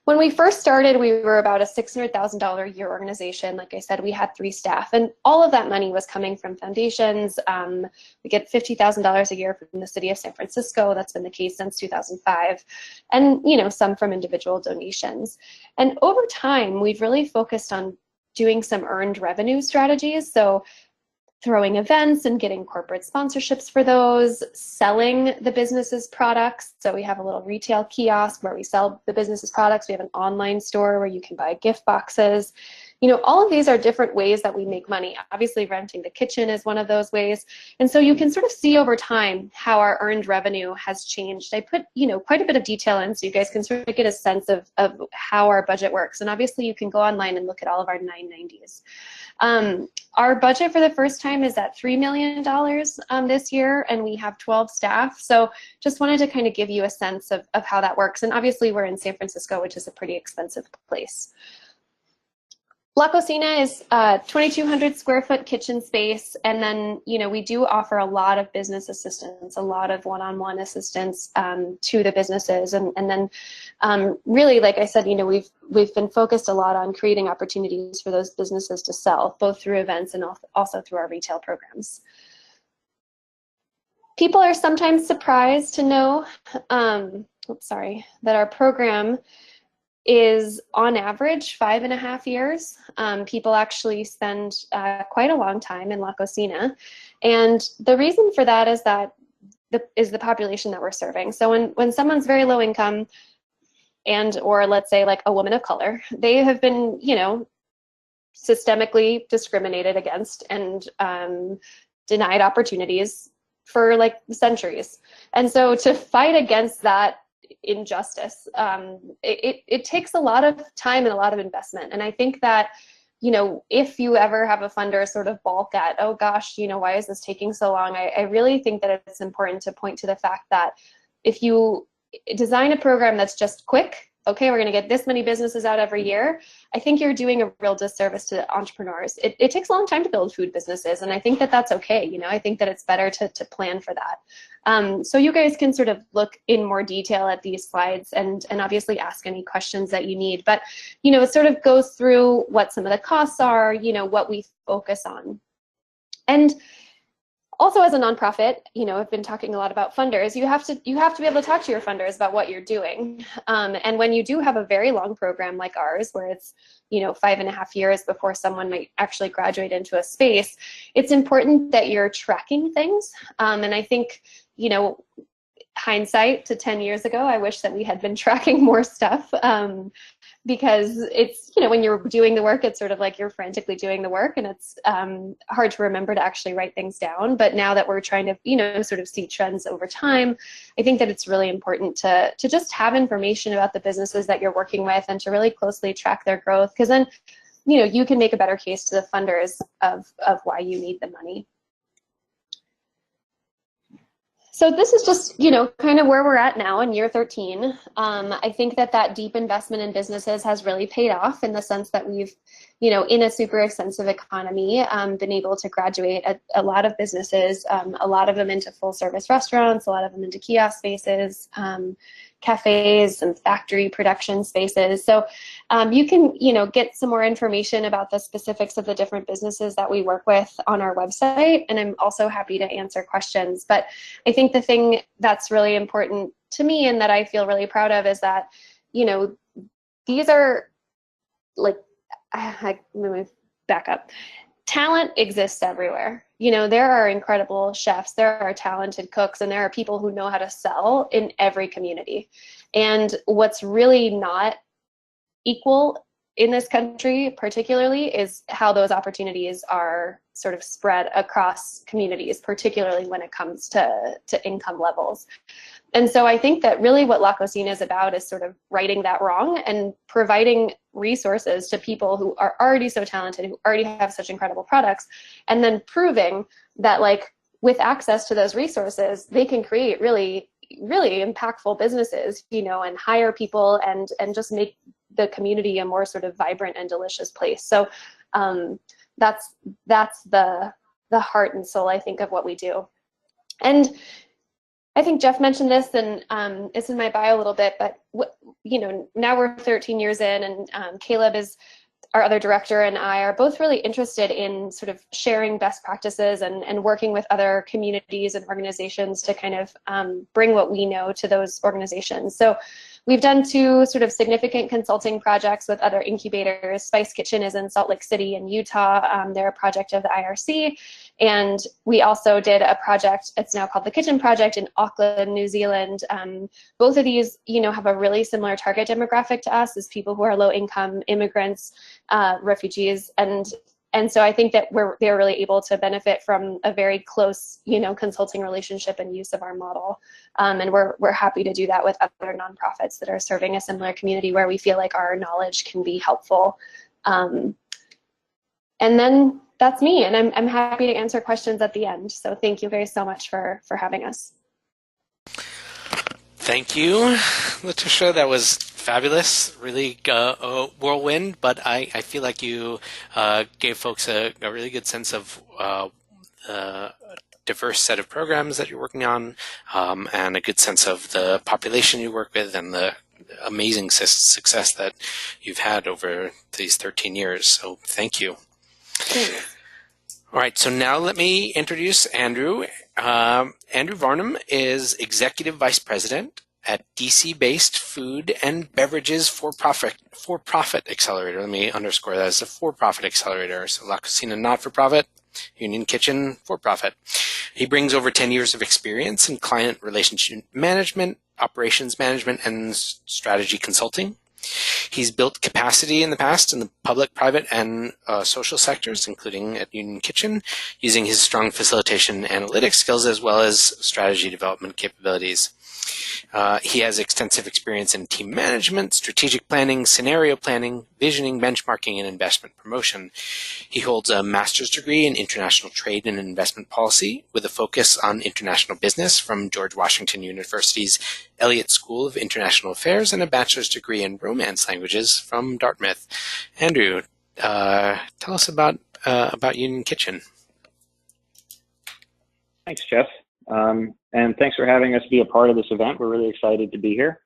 S3: when we first started, we were about a $600,000 a year organization. Like I said, we had 3 staff, and all of that money was coming from foundations. We get $50,000 a year from the city of San Francisco. That's been the case since 2005, and you know, some from individual donations. And over time, we've really focused on doing some earned revenue strategies. So throwing events and getting corporate sponsorships for those, selling the business's products. So we have a little retail kiosk where we sell the business's products. We have an online store where you can buy gift boxes. You know, all of these are different ways that we make money. Obviously, renting the kitchen is one of those ways. And so you can sort of see over time how our earned revenue has changed. I put, you know, quite a bit of detail in so you guys can sort of get a sense of how our budget works. And obviously, you can go online and look at all of our 990s. Our budget for the first time is at $3 million this year, and we have 12 staff. So just wanted to kind of give you a sense of how that works. And obviously, we're in San Francisco, which is a pretty expensive place. Cocina is 2,200 square foot kitchen space, and then, you know, we do offer a lot of business assistance, a lot of one-on-one assistance to the businesses, and then really, like I said, you know, we've been focused a lot on creating opportunities for those businesses to sell, both through events and also through our retail programs. People are sometimes surprised to know, that our program is on average 5.5 years. People actually spend quite a long time in Cocina. And the reason for that is that the population that we're serving. So when someone's very low income or let's say like a woman of color, they have been, you know, systemically discriminated against and denied opportunities for like centuries. And so to fight against that injustice, it takes a lot of time and a lot of investment. And I think that, you know, if you ever have a funder sort of balk at, oh gosh, you know, why is this taking so long? I really think that it's important to point to the fact that if you design a program that's just quick, okay, we're going to get this many businesses out every year, I think you're doing a real disservice to entrepreneurs. It takes a long time to build food businesses, and I think that that's okay. You know, I think that it's better to plan for that. So you guys can sort of look in more detail at these slides and obviously ask any questions that you need. But, you know, it sort of goes through what some of the costs are, you know, what we focus on. And also, as a nonprofit, you know, I've been talking a lot about funders. You have to be able to talk to your funders about what you're doing. And when you do have a very long program like ours, where it's, you know, 5.5 years before someone might actually graduate into a space, it's important that you're tracking things. And I think, you know, hindsight to 10 years ago, I wish that we had been tracking more stuff. Because it's, you know, when you're doing the work, it's sort of like you're frantically doing the work, and it's hard to remember to actually write things down. But now that we're trying to, you know, sort of see trends over time, I think that it's really important to just have information about the businesses that you're working with and to really closely track their growth, because then, you know, you can make a better case to the funders of why you need the money. So this is just, you know, kind of where we're at now in year 13. I think that deep investment in businesses has really paid off in the sense that we've, you know, in a super expensive economy, been able to graduate a lot of businesses, a lot of them into full service restaurants, a lot of them into kiosk spaces, cafes and factory production spaces. So you can, get some more information about the specifics of the different businesses that we work with on our website. And I'm also happy to answer questions. But I think the thing that's really important to me and that I feel really proud of is that, these are like, let me back up. Talent exists everywhere. There are incredible chefs, there are talented cooks, and there are people who know how to sell in every community. And what's really not equal in this country particularly is how those opportunities are sort of spread across communities, particularly when it comes to income levels. And so I think that really what La Cocina is about is sort of righting that wrong and providing resources to people who are already so talented, who already have such incredible products, and then proving that with access to those resources, they can create really, really impactful businesses, and hire people and just make the community a more sort of vibrant and delicious place. So that's the heart and soul, I think, of what we do. And I think Jeff mentioned this, and it's in my bio a little bit, but now we're 13 years in, and Caleb is our other director, and I are both really interested in sort of sharing best practices and working with other communities and organizations to kind of bring what we know to those organizations. So we've done 2 sort of significant consulting projects with other incubators. Spice Kitchen is in Salt Lake City in Utah. They're a project of the IRC. And we also did a project, it's now called the Kitchen Project, in Auckland, New Zealand. Both of these, have a really similar target demographic to us as people who are low income, immigrants, refugees. And so I think that they're really able to benefit from a very close, consulting relationship and use of our model. And we're happy to do that with other nonprofits that are serving a similar community where we feel like our knowledge can be helpful. And then that's me, and I'm happy to answer questions at the end. So thank you very so much for having us.
S1: Thank you, Letitia. That was fabulous, really a whirlwind, but I feel like you gave folks a really good sense of a diverse set of programs that you're working on, and a good sense of the population you work with and the amazing success that you've had over these 13 years. So thank you. All right, so now let me introduce Andrew. Andrew Varnum is Executive Vice President at DC-based food and beverages for-profit accelerator. Let me underscore that as a for-profit accelerator. So La Cocina, not-for-profit, Union Kitchen, for-profit. He brings over 10 years of experience in client relationship management, operations management, and strategy consulting. He's built capacity in the past in the public, private, and social sectors, including at Union Kitchen, using his strong facilitation analytics skills as well as strategy development capabilities. He has extensive experience in team management, strategic planning, scenario planning, visioning, benchmarking, and investment promotion. He holds a master's degree in international trade and investment policy with a focus on international business from George Washington University's Elliott School of International Affairs and a bachelor's degree in Romance languages from Dartmouth. Andrew, tell us about Union Kitchen.
S4: Thanks, Jeff. And thanks for having us be a part of this event. We're really excited to be here.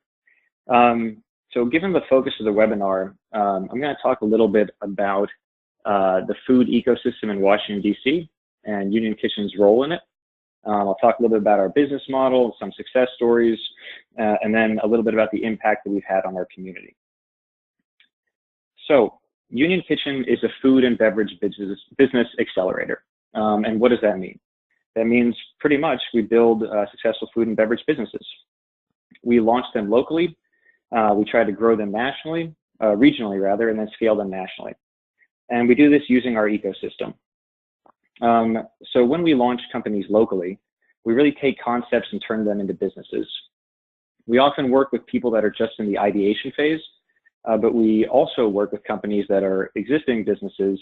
S4: So given the focus of the webinar, I'm going to talk a little bit about the food ecosystem in Washington, D.C. and Union Kitchen's role in it. I'll talk a little bit about our business model, some success stories, and then a little bit about the impact that we've had on our community. So Union Kitchen is a food and beverage business accelerator. And what does that mean? That means pretty much we build successful food and beverage businesses. We launch them locally. We try to grow them nationally, regionally rather, and then scale them nationally. And we do this using our ecosystem. So when we launch companies locally, we really take concepts and turn them into businesses. We often work with people that are just in the ideation phase, but we also work with companies that are existing businesses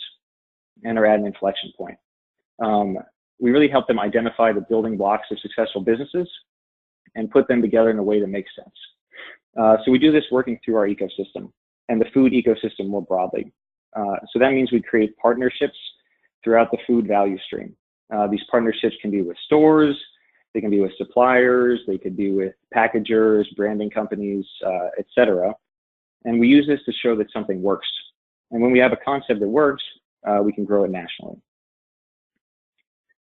S4: and are at an inflection point. We really help them identify the building blocks of successful businesses and put them together in a way that makes sense. So we do this working through our ecosystem and the food ecosystem more broadly. So that means we create partnerships throughout the food value stream. These partnerships can be with stores, They can be with suppliers, they could be with packagers, branding companies, etc. And we use this to show that something works. And when we have a concept that works, we can grow it nationally.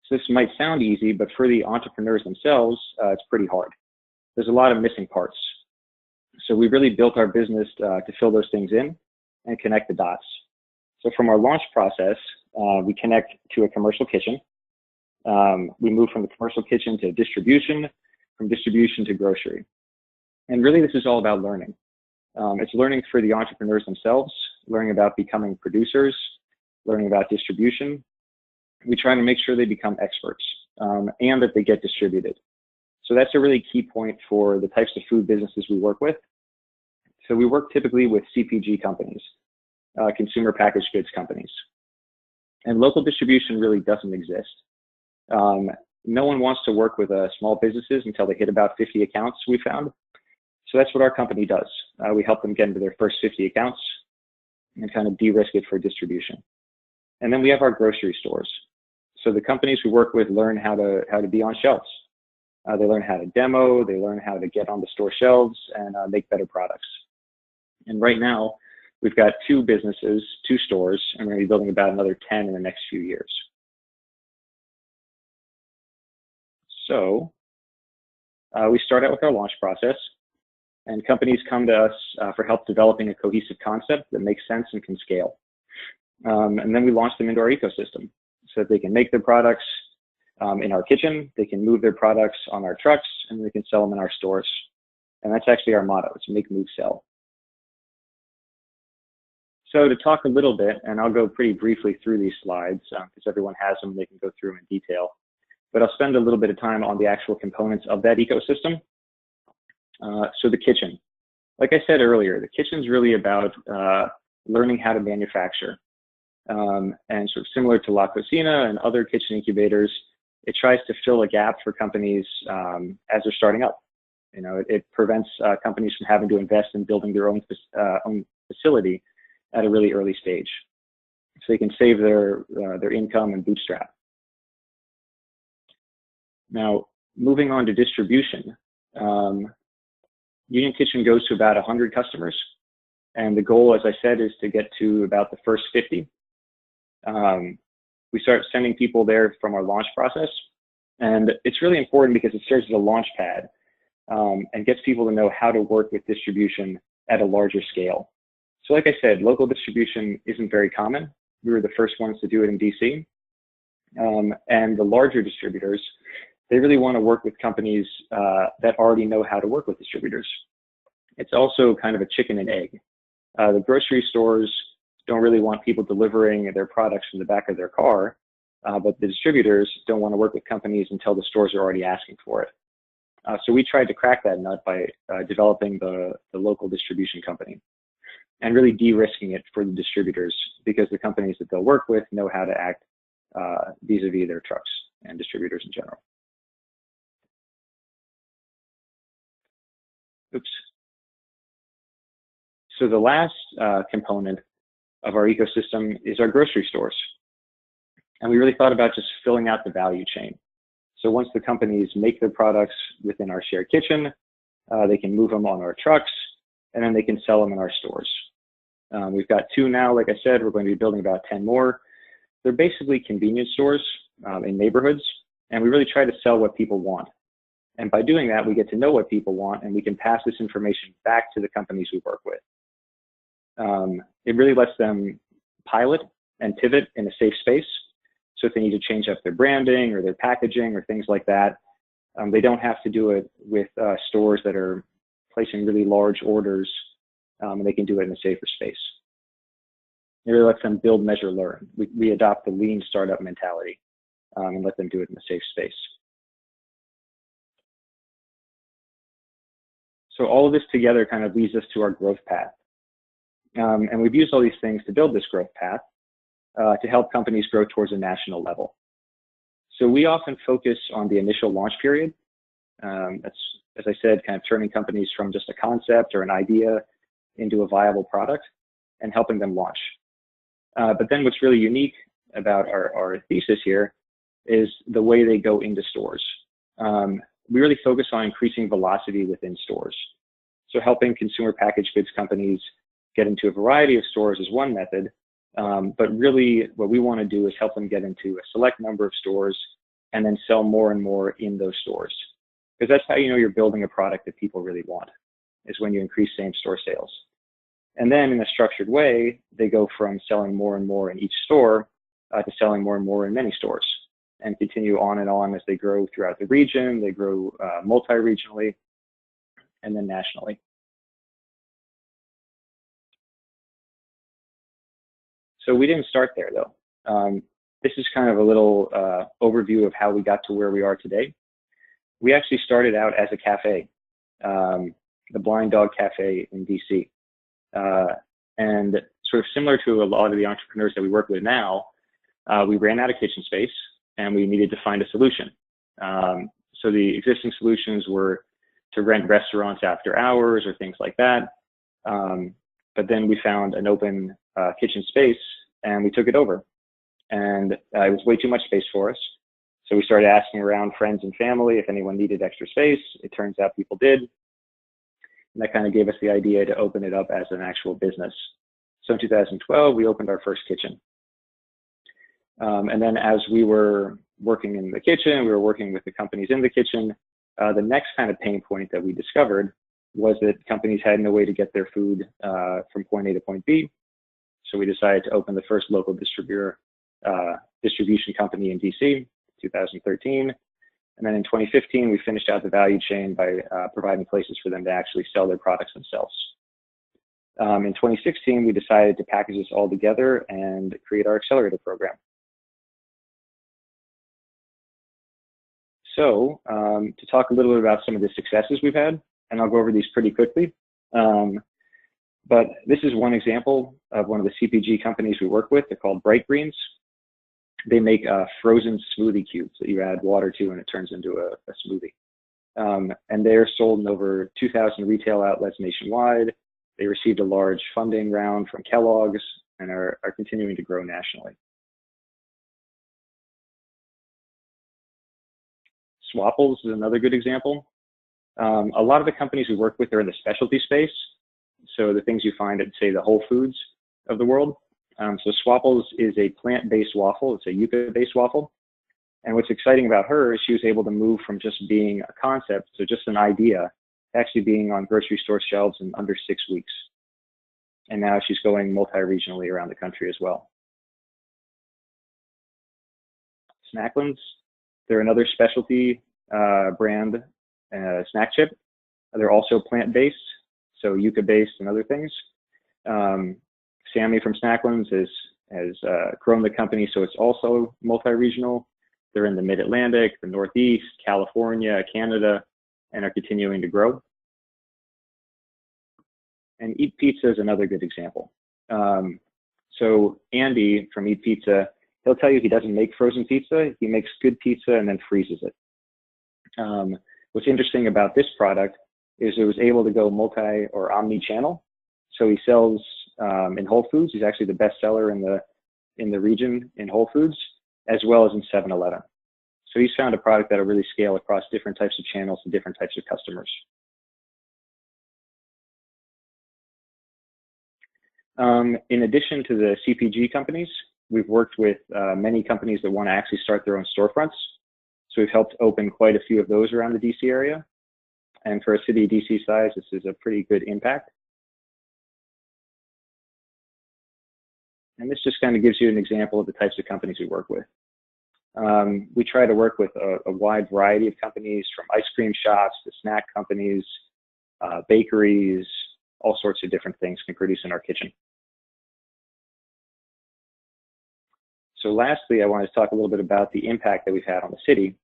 S4: So this might sound easy, but for the entrepreneurs themselves, it's pretty hard. There's a lot of missing parts. So we really built our business to fill those things in and connect the dots. So from our launch process, we connect to a commercial kitchen. We move from the commercial kitchen to distribution, from distribution to grocery. And really, this is all about learning. It's learning for the entrepreneurs themselves, learning about becoming producers, learning about distribution. We try to make sure they become experts and that they get distributed. So that's a really key point for the types of food businesses we work with. So we work typically with CPG companies, consumer packaged goods companies. And local distribution really doesn't exist. No one wants to work with small businesses until they hit about 50 accounts, we found. So that's what our company does. We help them get into their first 50 accounts and kind of de-risk it for distribution. And then we have our grocery stores. So the companies we work with learn how to be on shelves. They learn how to demo, they learn how to get on the store shelves and make better products. And right now, we've got 2 businesses, 2 stores, and we're going to be building about another 10 in the next few years. So we start out with our launch process, and companies come to us for help developing a cohesive concept that makes sense and can scale. And then we launch them into our ecosystem so that they can make their products in our kitchen, they can move their products on our trucks, and they can sell them in our stores. And that's actually our motto, it's make, move, sell. So to talk a little bit, and I'll go pretty briefly through these slides because everyone has them, they can go through them in detail. But I'll spend a little bit of time on the actual components of that ecosystem. So the kitchen. Like I said earlier, the kitchen's really about learning how to manufacture. And sort of similar to Lacina and other kitchen incubators, it tries to fill a gap for companies as they're starting up. You know, it prevents companies from having to invest in building their own facility at a really early stage, so they can save their income and bootstrap. Now, moving on to distribution, Union Kitchen goes to about 100 customers, and the goal, as I said, is to get to about the first 50. We start sending people there from our launch process, and it's really important because it serves as a launch pad and gets people to know how to work with distribution at a larger scale. So like I said, local distribution isn't very common. We were the first ones to do it in DC. And the larger distributors, they really want to work with companies that already know how to work with distributors. It's also kind of a chicken and egg. The grocery stores don't really want people delivering their products from the back of their car, but the distributors don't want to work with companies until the stores are already asking for it. So we tried to crack that nut by developing the local distribution company and really de-risking it for the distributors, because the companies that they'll work with know how to act vis-a-vis their trucks and distributors in general. Oops. So the last component of our ecosystem is our grocery stores. And we really thought about just filling out the value chain. So once the companies make their products within our shared kitchen, they can move them on our trucks, and then they can sell them in our stores. We've got 2 now, like I said, we're going to be building about 10 more. They're basically convenience stores in neighborhoods, and we really try to sell what people want. And by doing that, we get to know what people want, and we can pass this information back to the companies we work with. It really lets them pilot and pivot in a safe space. So if they need to change up their branding or their packaging or things like that, they don't have to do it with stores that are placing really large orders, and they can do it in a safer space. It really lets them build, measure, learn. We adopt the lean startup mentality and let them do it in a safe space. So all of this together kind of leads us to our growth path. And we've used all these things to build this growth path to help companies grow towards a national level. So we often focus on the initial launch period. That's, as I said, kind of turning companies from just a concept or an idea into a viable product and helping them launch. But then what's really unique about our thesis here is the way they go into stores. we really focus on increasing velocity within stores. So helping consumer packaged goods companies get into a variety of stores is one method, but really what we want to do is help them get into a select number of stores and then sell more and more in those stores. Because that's how you know you're building a product that people really want, is when you increase same-store sales. And then in a structured way, they go from selling more and more in each store to selling more and more in many stores, and continue on and on as they grow throughout the region. They grow multi-regionally and then nationally. So we didn't start there though. This is kind of a little overview of how we got to where we are today. We actually started out as a cafe, the Blind Dog Cafe in DC. And sort of similar to a lot of the entrepreneurs that we work with now, we ran out of kitchen space and we needed to find a solution. So the existing solutions were to rent restaurants after hours or things like that. But then we found an open kitchen space and we took it over. And it was way too much space for us. So we started asking around friends and family if anyone needed extra space. It turns out people did. And that kind of gave us the idea to open it up as an actual business. So in 2012, we opened our first kitchen. And then as we were working in the kitchen, we were working with the companies in the kitchen. The next kind of pain point that we discovered was that companies had no way to get their food from point A to point B. So we decided to open the first local distribution company in DC, 2013. And then in 2015, we finished out the value chain by providing places for them to actually sell their products themselves. In 2016, we decided to package this all together and create our accelerator program. So to talk a little bit about some of the successes we've had, and I'll go over these pretty quickly. But this is one example of one of the CPG companies we work with. They're called Bright Greens. They make frozen smoothie cubes that you add water to and it turns into a smoothie. And they're sold in over 2,000 retail outlets nationwide. They received a large funding round from Kellogg's and are continuing to grow nationally. Swapples is another good example. A lot of the companies we work with are in the specialty space. So the things you find at, say, the Whole Foods of the world. So Swapples is a plant-based waffle. It's a yucca-based waffle. And what's exciting about her is she was able to move from just being a concept, so just an idea, to actually being on grocery store shelves in under 6 weeks. And now she's going multi-regionally around the country as well. Snacklands, they're another specialty brand snack chip. They're also plant-based, so yucca-based and other things. Sammy from Snacklands has grown the company, so it's also multi-regional. They're in the Mid-Atlantic, the Northeast, California, Canada, and are continuing to grow. And Eat Pizza is another good example. So Andy from Eat Pizza, he'll tell you he doesn't make frozen pizza. He makes good pizza and then freezes it. What's interesting about this product is it was able to go multi or omni-channel. So he sells in Whole Foods. He's actually the best seller in the region in Whole Foods, as well as in 7-Eleven. So he's found a product that will really scale across different types of channels and different types of customers. In addition to the CPG companies, we've worked with many companies that want to actually start their own storefronts. So we've helped open quite a few of those around the DC area. And for a city DC size, this is a pretty good impact. And this just kind of gives you an example of the types of companies we work with. We try to work with a wide variety of companies, from ice cream shops to snack companies, bakeries, all sorts of different things can produce in our kitchen. So lastly, I wanted to talk a little bit about the impact that we've had on the city.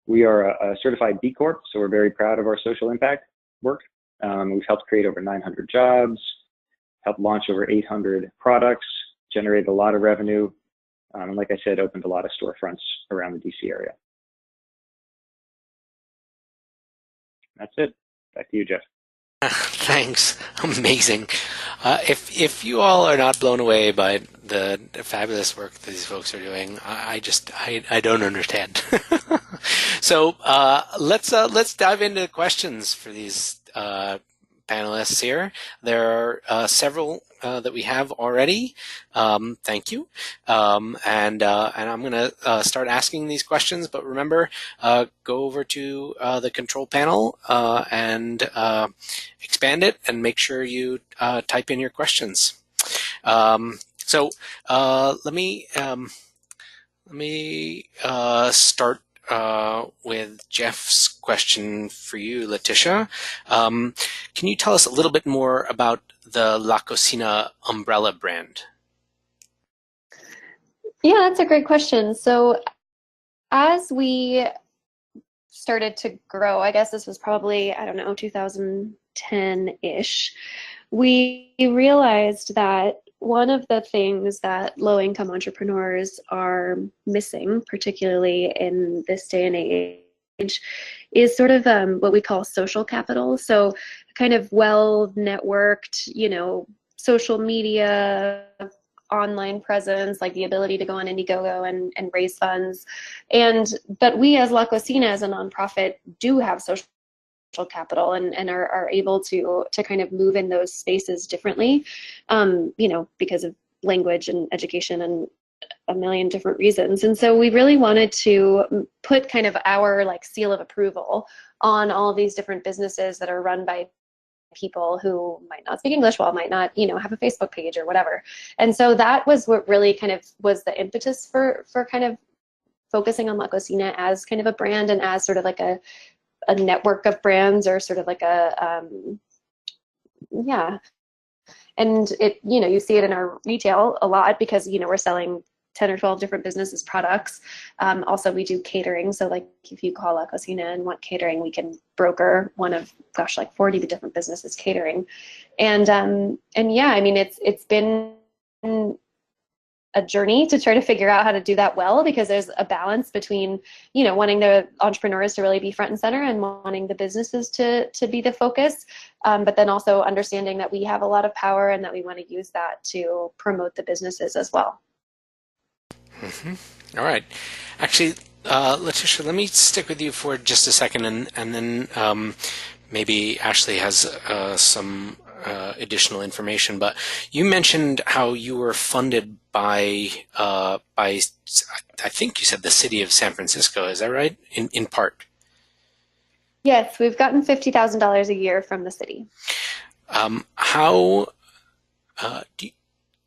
S4: We are a certified B Corp, so we're very proud of our social impact work. We've helped create over 900 jobs, helped launch over 800 products, generated a lot of revenue, and like I said, opened a lot of storefronts around the DC area. That's it. Back to you, Jeff.
S1: Thanks. Amazing. If you all are not blown away by the fabulous work that these folks are doing. I don't understand. So let's dive into questions for these panelists here. There are several that we have already. Thank you. And I'm going to start asking these questions. But remember, go over to the control panel and expand it, and make sure you type in your questions. So let me start with Jeff's question for you, Letitia. Can you tell us a little bit more about the Cocina umbrella brand?
S3: Yeah, that's a great question. So as we started to grow, I guess this was probably, I don't know, 2010-ish, we realized that one of the things that low-income entrepreneurs are missing, particularly in this day and age, is sort of what we call social capital. So kind of well-networked, social media, online presence, like the ability to go on Indiegogo and raise funds. But we as Cocina, as a nonprofit, do have social capital and are able to kind of move in those spaces differently, because of language and education and a million different reasons. And so we really wanted to put kind of our seal of approval on all of these different businesses that are run by people who might not speak English well, might not, have a Facebook page or whatever. And so that was what really kind of was the impetus for kind of focusing on Cocina as kind of a brand and as sort of like a network of brands, or sort of like a, and it, you see it in our retail a lot because, we're selling 10 or 12 different businesses products. Also, we do catering. So like if you call Cocina and want catering, we can broker one of, 40 different businesses catering. And yeah, I mean, it's been a journey to try to figure out how to do that well, because there's a balance between, wanting the entrepreneurs to really be front and center and wanting the businesses to be the focus. But then also understanding that we have a lot of power and that we want to use that to promote the businesses as well.
S1: Mm-hmm. All right. Actually, Letitia, let me stick with you for just a second, and then maybe Ashley has some additional information. But you mentioned how you were funded by I think you said the city of San Francisco. Is that right? In part.
S3: Yes, we've gotten $50,000 a year from the city.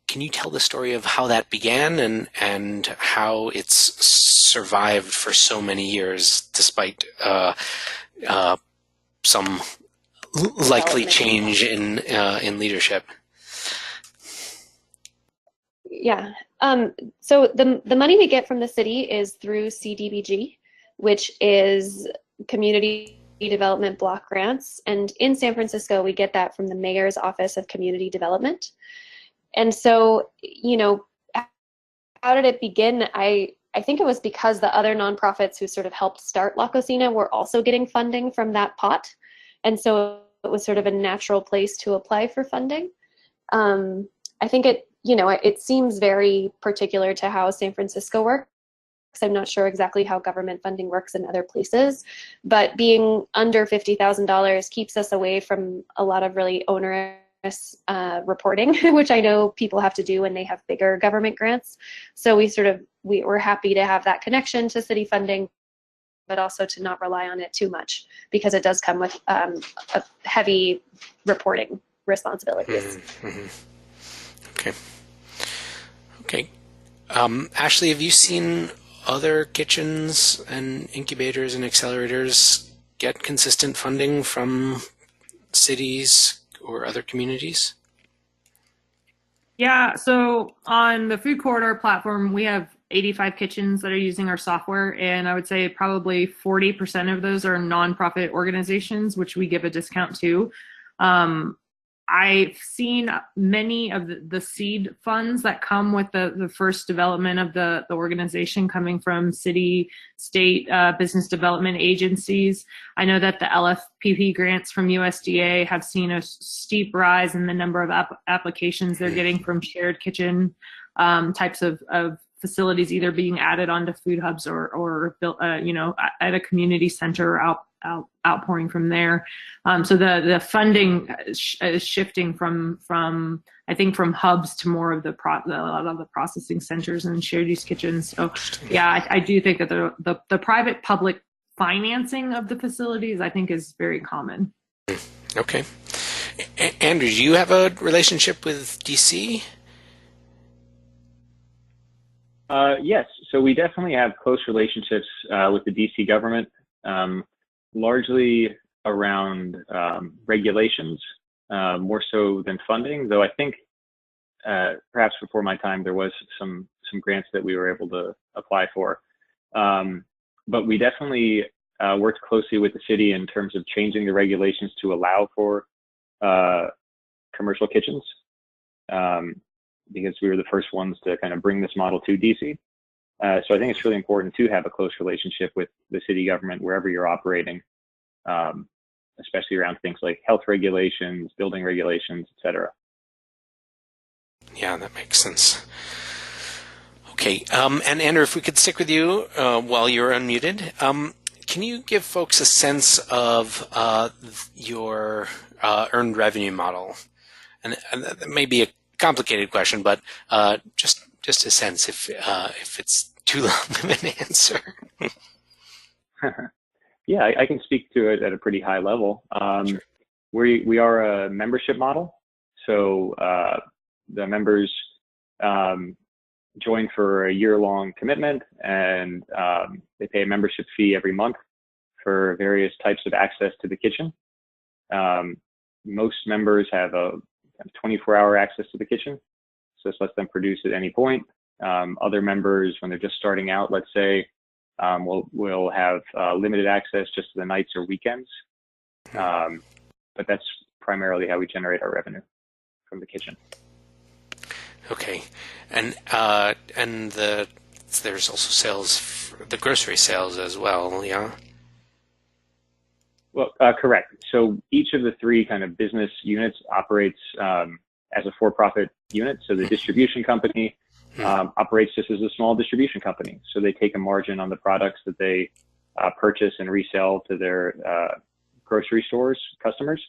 S1: Can you tell the story of how that began and how it's survived for so many years despite some likely change in leadership?
S3: Yeah. So the money we get from the city is through CDBG, which is Community Development Block Grants. And in San Francisco, we get that from the Mayor's Office of Community Development. And so, how did it begin? I think it was because the other nonprofits who sort of helped start Cocina were also getting funding from that pot. And so it was sort of a natural place to apply for funding. I think it seems very particular to how San Francisco works. I'm not sure exactly how government funding works in other places, but being under $50,000 keeps us away from a lot of really onerous reporting, which I know people have to do when they have bigger government grants. So we're happy to have that connection to city funding, but also to not rely on it too much, because it does come with a heavy reporting responsibilities.
S1: Mm-hmm. Okay. Ashley, have you seen other kitchens and incubators and accelerators get consistent funding from cities or other communities?
S2: Yeah, so on the Food Corridor platform, we have 85 kitchens that are using our software, and I would say probably 40% of those are nonprofit organizations, which we give a discount to. I've seen many of the seed funds that come with the first development of the organization coming from city, state business development agencies. I know that the LFPP grants from USDA have seen a steep rise in the number of applications they're getting from Shared Kitchen types of facilities either being added onto food hubs or built, at a community center outpouring from there. So the funding is shifting from I think from hubs to more of a lot of the processing centers and shared use kitchens. So yeah, I do think that the private public financing of the facilities, I think, is very common.
S1: Okay. Andrew, do you have a relationship with DC?
S4: Yes, so we definitely have close relationships with the DC government, largely around regulations, more so than funding, though I think perhaps before my time there was some grants that we were able to apply for. But we definitely worked closely with the city in terms of changing the regulations to allow for commercial kitchens, because we were the first ones to kind of bring this model to DC. So I think it's really important to have a close relationship with the city government wherever you're operating, especially around things like health regulations, building regulations, et cetera.
S1: Yeah, that makes sense. Okay, and Andrew, if we could stick with you while you're unmuted, can you give folks a sense of your earned revenue model? And that may be a complicated question, but just a sense if it's too long of an answer.
S4: Yeah, I can speak to it at a pretty high level.
S1: Sure.
S4: We are a membership model, so the members join for a year-long commitment, and they pay a membership fee every month for various types of access to the kitchen. Most members have a 24-hour access to the kitchen, so this lets them produce at any point. Other members, when they're just starting out, let's say, will have limited access just to the nights or weekends. But that's primarily how we generate our revenue from the kitchen.
S1: Okay, and there's also sales, for the grocery sales as well, yeah?
S4: Well, correct. So each of the three kind of business units operates as a for-profit unit. So the distribution company operates just as a small distribution company. So they take a margin on the products that they purchase and resell to their grocery stores customers.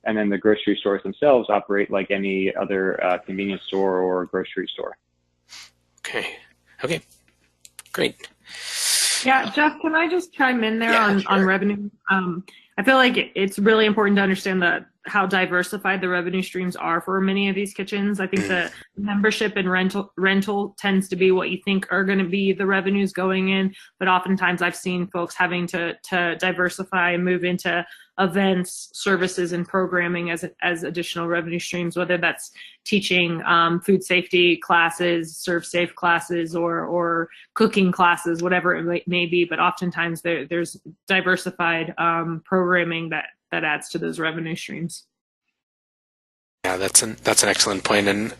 S4: And then the grocery stores themselves operate like any other convenience store or grocery store.
S1: Okay. Okay. Great.
S2: Yeah, Jeff, can I just chime in there
S1: Yeah,
S2: on
S1: sure.
S2: revenue? I feel like it's really important to understand how diversified the revenue streams are for many of these kitchens. I think the membership and rental tends to be what you think are going to be the revenues going in, but oftentimes I've seen folks having to diversify and move into events, services, and programming as additional revenue streams, whether that's teaching food safety classes, serve safe classes, or cooking classes, whatever it may be. But oftentimes there's diversified programming that adds to those revenue streams.
S1: Yeah, that's an excellent point. And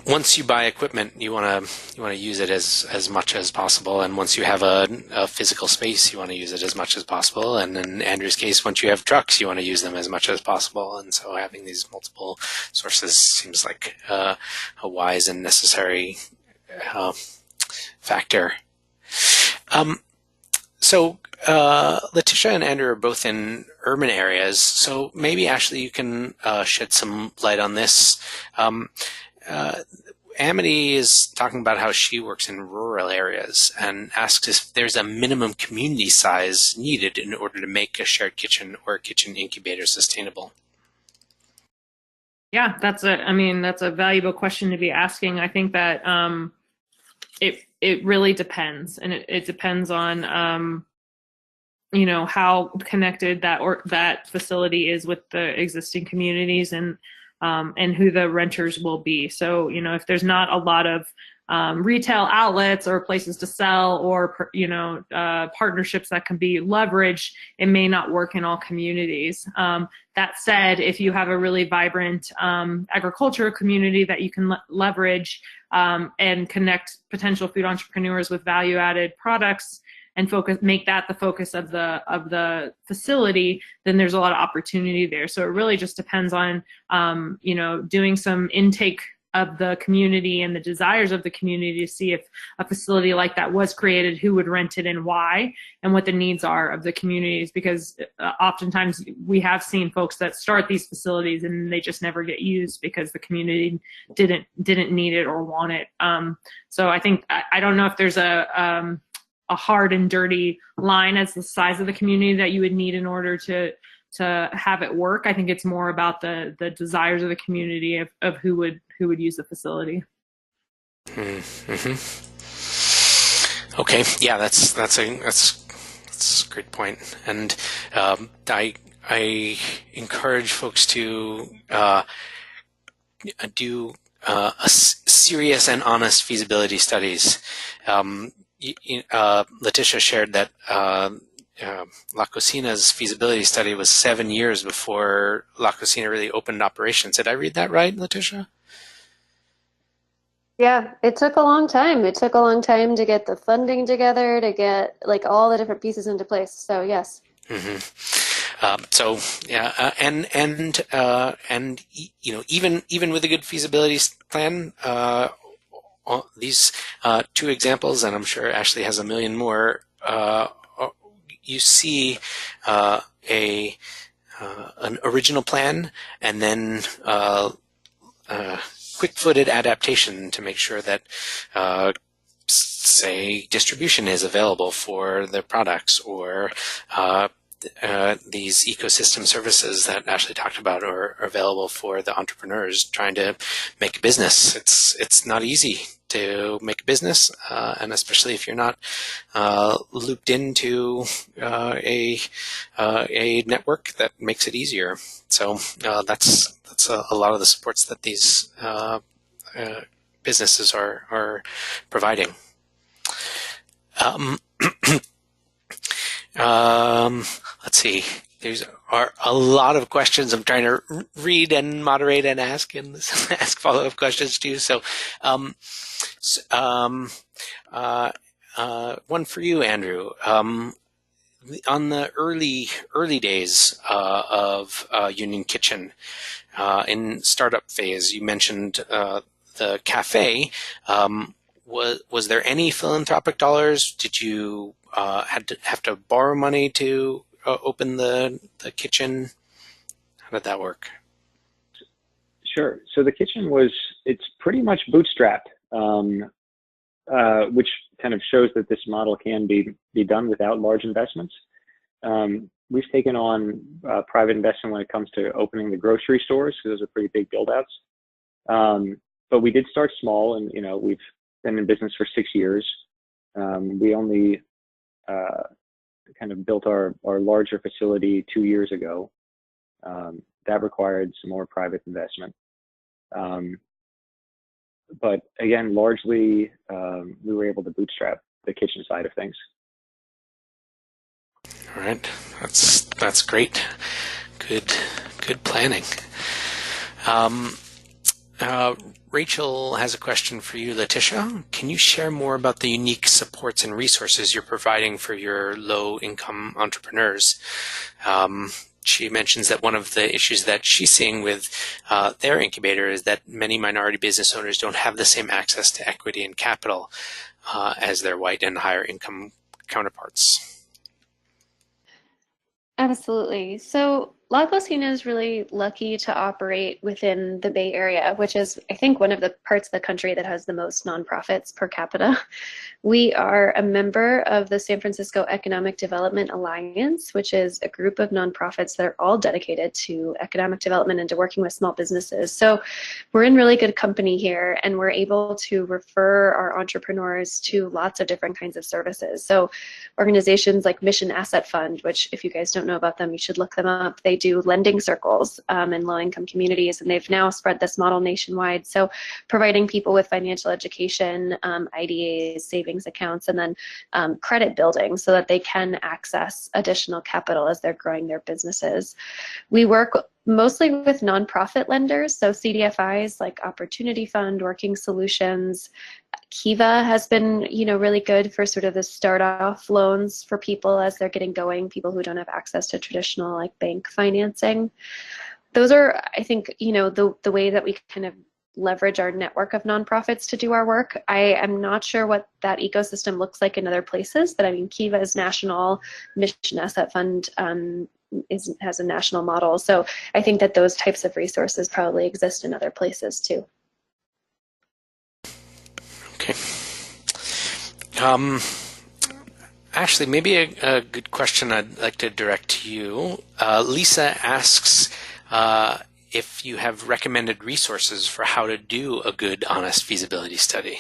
S1: once you buy equipment, you want to use it as much as possible. And once you have a physical space, you want to use it as much as possible. And in Andrew's case, once you have trucks, you want to use them as much as possible. And so having these multiple sources seems like a wise and necessary factor. So Letitia and Andrew are both in urban areas. So maybe, Ashley, you can shed some light on this. Amity is talking about how she works in rural areas and asks if there's a minimum community size needed in order to make a shared kitchen or a kitchen incubator sustainable.
S2: Yeah, that's a valuable question to be asking. I think that it really depends, and it depends on how connected that facility is with the existing communities and who the renters will be. So if there's not a lot of retail outlets or places to sell or partnerships that can be leveraged, it may not work in all communities. That said, if you have a really vibrant agriculture community that you can leverage and connect potential food entrepreneurs with value-added products, make that the focus of the facility, then there's a lot of opportunity there. So it really just depends on, you know, doing some intake of the community and the desires of the community to see if a facility like that was created, who would rent it and why, and what the needs are of the communities. Because oftentimes we have seen folks that start these facilities and they just never get used because the community didn't need it or want it. So I think, I don't know if there's a hard and dirty line as the size of the community that you would need in order to have it work. I think it's more about the desires of the community of who would use the facility.
S1: Mm-hmm. Okay, yeah, that's a great point, and I encourage folks to do serious and honest feasibility studies. Letitia shared that La Cocina's feasibility study was 7 years before La Cocina really opened operations. Did I read that right, Letitia?
S3: Yeah, it took a long time. It took a long time to get the funding together, to get like all the different pieces into place. So yes.
S1: Mm-hmm. So yeah, and you know, even with a good feasibility plan, these two examples, and I'm sure Ashley has a million more. You see an original plan, and then quick-footed adaptation to make sure that, say, distribution is available for the products, or these ecosystem services that Ashley talked about are available for the entrepreneurs trying to make a business. It's not easy to make a business, and especially if you're not looped into a network that makes it easier. So that's a lot of the supports that these businesses are providing. Let's see. There's are a lot of questions. I'm trying to read and moderate and ask ask follow-up questions too. So, one for you, Andrew. On the early days of Union Kitchen, in startup phase, you mentioned the cafe. Was there any philanthropic dollars? Did you have to borrow money to open the kitchen? How did that work?
S4: Sure. So the kitchen it's pretty much bootstrapped, which kind of shows that this model can be done without large investments. We've taken on private investment when it comes to opening the grocery stores, because those are pretty big build-outs. But we did start small, and we've been in business for 6 years. We only kind of built our larger facility 2 years ago. That required some more private investment. But again, largely, we were able to bootstrap the kitchen side of things.
S1: All right, that's great. Good planning. Rachel has a question for you, Letitia. Can you share more about the unique supports and resources you're providing for your low-income entrepreneurs? She mentions that one of the issues that she's seeing with their incubator is that many minority business owners don't have the same access to equity and capital as their white and higher income counterparts.
S3: Absolutely. So La Cocina is really lucky to operate within the Bay Area, which is, I think, one of the parts of the country that has the most nonprofits per capita. We are a member of the San Francisco Economic Development Alliance, which is a group of nonprofits that are all dedicated to economic development and to working with small businesses. So we're in really good company here, and we're able to refer our entrepreneurs to lots of different kinds of services. So organizations like Mission Asset Fund, which if you guys don't know about them, you should look them up. They do lending circles in low-income communities, and they've now spread this model nationwide. So providing people with financial education, IDAs, savings accounts, and then credit building so that they can access additional capital as they're growing their businesses. We work mostly with nonprofit lenders, so CDFIs like Opportunity Fund, Working Solutions. Kiva has been, really good for sort of the start-off loans for people as they're getting going, people who don't have access to traditional like bank financing. Those are, I think, the way that we kind of leverage our network of nonprofits to do our work. I am not sure what that ecosystem looks like in other places, but I mean, Kiva is national, Mission Asset Fund has a national model. So I think that those types of resources probably exist in other places too.
S1: Okay. Ashley, maybe a good question I'd like to direct to you. Lisa asks if you have recommended resources for how to do a good, honest feasibility study.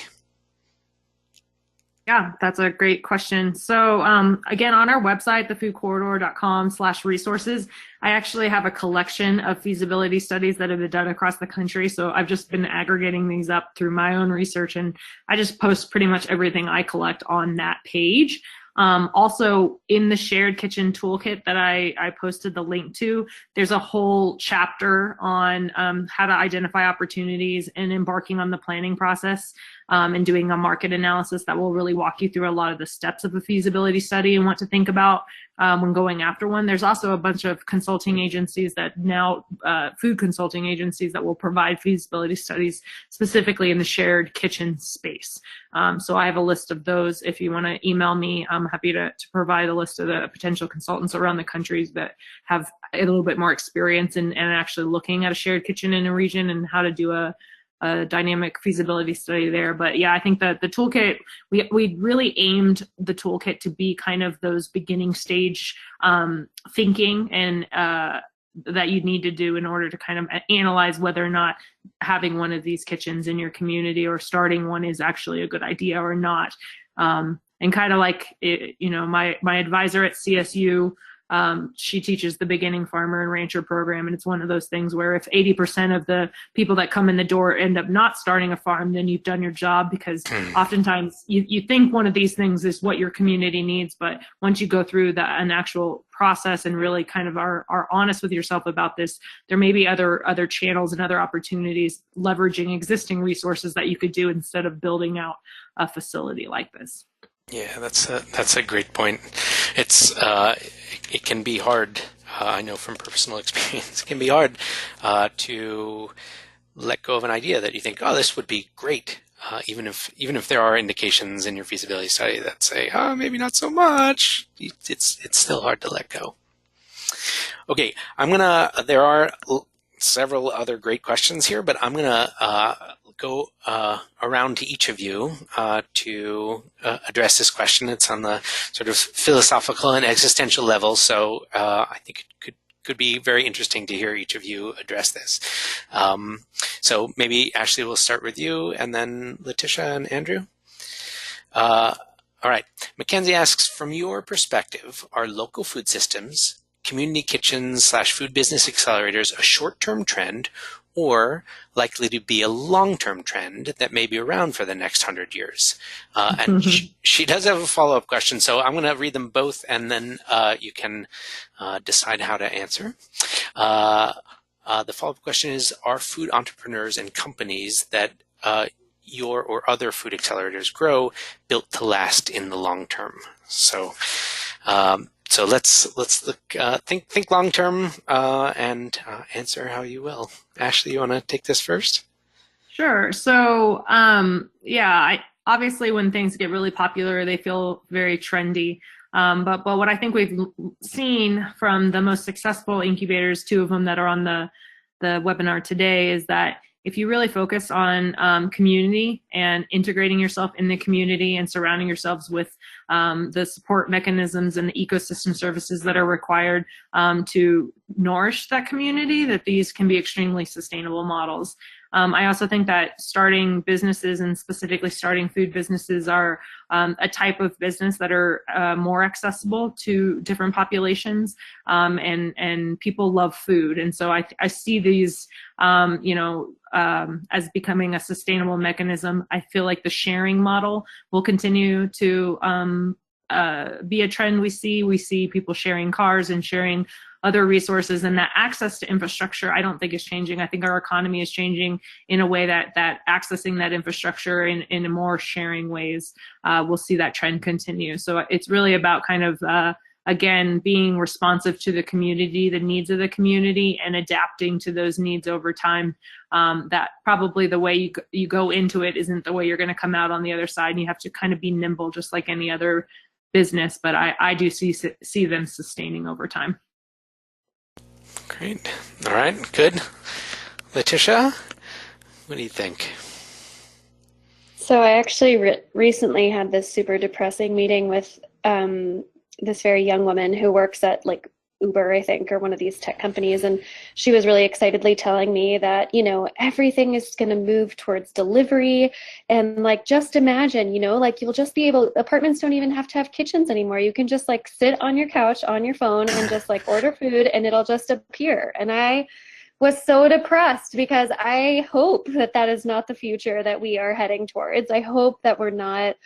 S2: Yeah, that's a great question. So again, on our website, thefoodcorridor.com/resources, I actually have a collection of feasibility studies that have been done across the country. So I've just been aggregating these up through my own research, and I just post pretty much everything I collect on that page. Also, in the Shared Kitchen Toolkit that I posted the link to, there's a whole chapter on how to identify opportunities and embarking on the planning process and doing a market analysis that will really walk you through a lot of the steps of a feasibility study and what to think about when going after one. There's also a bunch of consulting agencies that now, food consulting agencies that will provide feasibility studies specifically in the shared kitchen space. So I have a list of those. If you want to email me, I'm happy to provide a list of the potential consultants around the countries that have a little bit more experience in actually looking at a shared kitchen in a region and how to do a dynamic feasibility study there. But yeah, I think that the toolkit, we really aimed the toolkit to be kind of those beginning stage thinking and that you need to do in order to kind of analyze whether or not having one of these kitchens in your community or starting one is actually a good idea or not. And kind of like, my advisor at CSU, she teaches the beginning farmer and rancher program, and it's one of those things where if 80% of the people that come in the door end up not starting a farm, then you've done your job, because oftentimes you think one of these things is what your community needs, but once you go through an actual process and really kind of are honest with yourself about this, there may be other channels and other opportunities leveraging existing resources that you could do instead of building out a facility like this.
S1: Yeah, that's a great point. It's it can be hard. I know from personal experience, it can be hard to let go of an idea that you think, oh, this would be great, even if there are indications in your feasibility study that say, oh, maybe not so much. It's still hard to let go. Okay, there are several other great questions here, but I'm gonna go around to each of you to address this question. It's on the sort of philosophical and existential level, so I think it could be very interesting to hear each of you address this. So maybe Ashley, will start with you, and then Letitia and Andrew. All right, Mackenzie asks, from your perspective, are local food systems, community kitchens / food business accelerators a short-term trend, or likely to be a long-term trend that may be around for the next 100 years? And she does have a follow-up question, so I'm going to read them both, and then you can decide how to answer. The follow-up question is, are food entrepreneurs and companies that your or other food accelerators grow built to last in the long term? So let's look, think long term and answer how you will. Ashley, you want to take this first?
S2: Sure. So obviously when things get really popular, they feel very trendy. But what I think we've seen from the most successful incubators, 2 of them that are on the webinar today, is that if you really focus on community and integrating yourself in the community and surrounding yourselves with the support mechanisms and the ecosystem services that are required to nourish that community, that these can be extremely sustainable models. I also think that starting businesses, and specifically starting food businesses, are a type of business that are more accessible to different populations, and people love food. And so I see these, as becoming a sustainable mechanism. I feel like the sharing model will continue to be a trend we see. We see people sharing cars and sharing other resources, and that access to infrastructure, I don't think is changing. I think our economy is changing in a way that accessing that infrastructure in more sharing ways, we'll see that trend continue. So it's really about kind of, again, being responsive to the community, the needs of the community, and adapting to those needs over time. That probably the way you go into it isn't the way you're going to come out on the other side, and you have to kind of be nimble just like any other business, but I do see them sustaining over time.
S1: Great. All right, good. Letitia, what do you think?
S3: So I actually recently had this super depressing meeting with this very young woman who works at like Uber, I think, or one of these tech companies. And she was really excitedly telling me that, you know, everything is going to move towards delivery. And like, just imagine, you know, like you'll just be able, apartments don't even have to have kitchens anymore. You can just like sit on your couch on your phone and just like order food and it'll just appear. And I was so depressed because I hope that that is not the future that we are heading towards. I hope that we're not,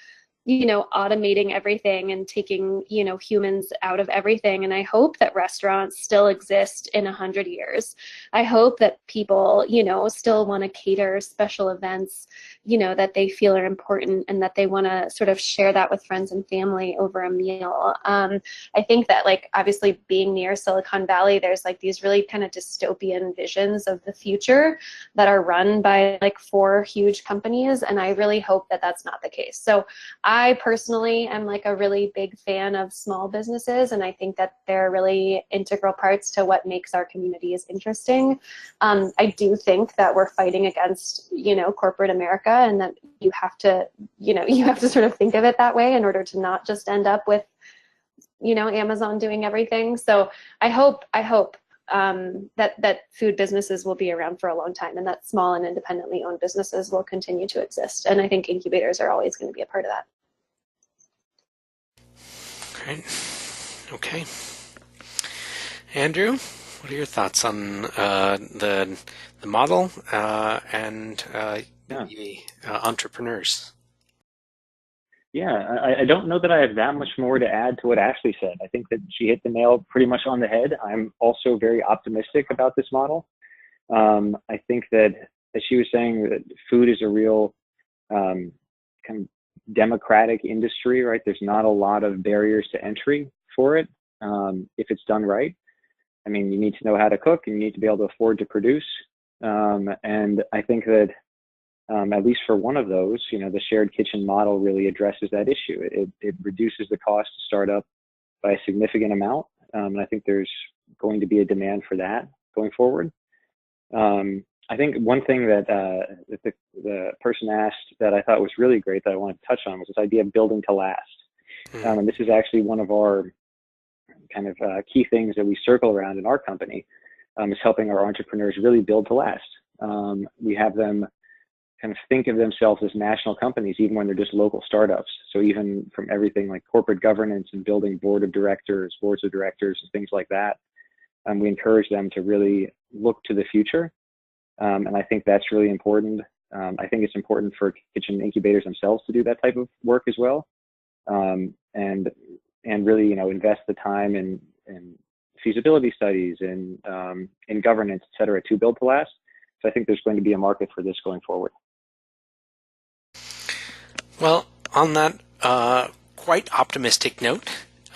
S3: you know, automating everything and taking, you know, humans out of everything. And I hope that restaurants still exist in 100 years. I hope that people, you know, still want to cater special events, you know, that they feel are important and that they want to sort of share that with friends and family over a meal. I think that, like, obviously being near Silicon Valley, there's like these really kind of dystopian visions of the future that are run by like 4 huge companies. And I really hope that that's not the case. So I personally am like a really big fan of small businesses, and I think that they're really integral parts to what makes our communities interesting. I do think that we're fighting against, you know, corporate America, and that you have to, you know, you have to sort of think of it that way in order to not just end up with, you know, Amazon doing everything. So I hope that food businesses will be around for a long time, and that small and independently owned businesses will continue to exist. And I think incubators are always going to be a part of that.
S1: Great. Okay. Andrew, what are your thoughts on the model and the entrepreneurs?
S4: Yeah, I don't know that I have that much more to add to what Ashley said. I think that she hit the nail pretty much on the head. I'm also very optimistic about this model. I think that, as she was saying, that food is a real kind of democratic industry, right? There's not a lot of barriers to entry for it if it's done right. I mean, you need to know how to cook and you need to be able to afford to produce. And I think that at least for one of those, you know, the shared kitchen model really addresses that issue. It reduces the cost to start up by a significant amount. And I think there's going to be a demand for that going forward. I think one thing that the person asked that I thought was really great that I wanted to touch on was this idea of building to last. And this is actually one of our kind of key things that we circle around in our company, is helping our entrepreneurs really build to last. We have them kind of think of themselves as national companies, even when they're just local startups. So even from everything like corporate governance and building boards of directors, and things like that, we encourage them to really look to the future. And I think that's really important. I think it's important for kitchen incubators themselves to do that type of work as well. And really, you know, invest the time in feasibility studies and in governance, et cetera, to build to last. So I think there's going to be a market for this going forward.
S1: Well, on that quite optimistic note,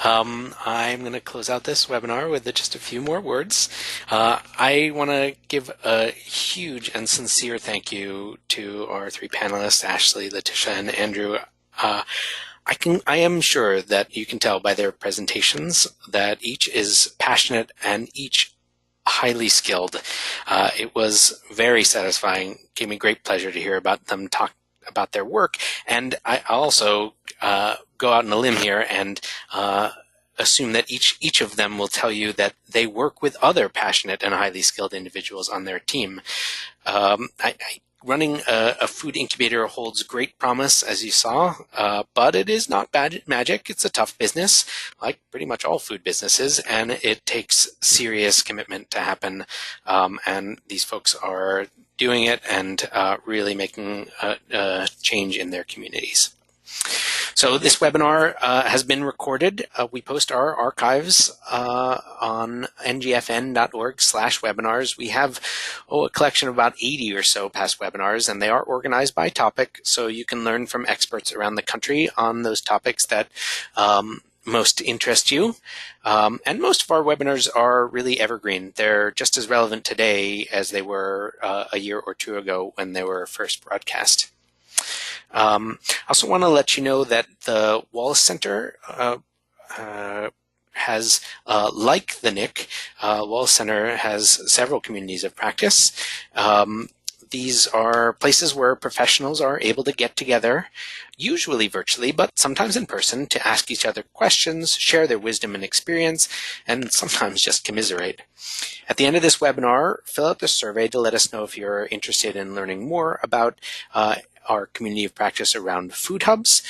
S1: I'm going to close out this webinar with just a few more words. I want to give a huge and sincere thank you to our 3 panelists, Ashley, Letitia, and Andrew. I am sure that you can tell by their presentations that each is passionate and each highly skilled. It was very satisfying. Gave me great pleasure to hear about them talk about their work. And I also go out on a limb here and assume that each of them will tell you that they work with other passionate and highly skilled individuals on their team. Running a food incubator holds great promise, as you saw, but it is not bad magic. It's a tough business, like pretty much all food businesses, and it takes serious commitment to happen. And these folks are doing it and really making a change in their communities. So this webinar has been recorded. We post our archives on ngfn.org/webinars. We have a collection of about 80 or so past webinars, and they are organized by topic, so you can learn from experts around the country on those topics that most interest you. And most of our webinars are really evergreen. They're just as relevant today as they were a year or two ago when they were first broadcast. I also want to let you know that the Wallace Center has, like the NIC, Wallace Center has several communities of practice. These are places where professionals are able to get together, usually virtually, but sometimes in person, to ask each other questions, share their wisdom and experience, and sometimes just commiserate. At the end of this webinar, fill out the survey to let us know if you're interested in learning more about our community of practice around food hubs,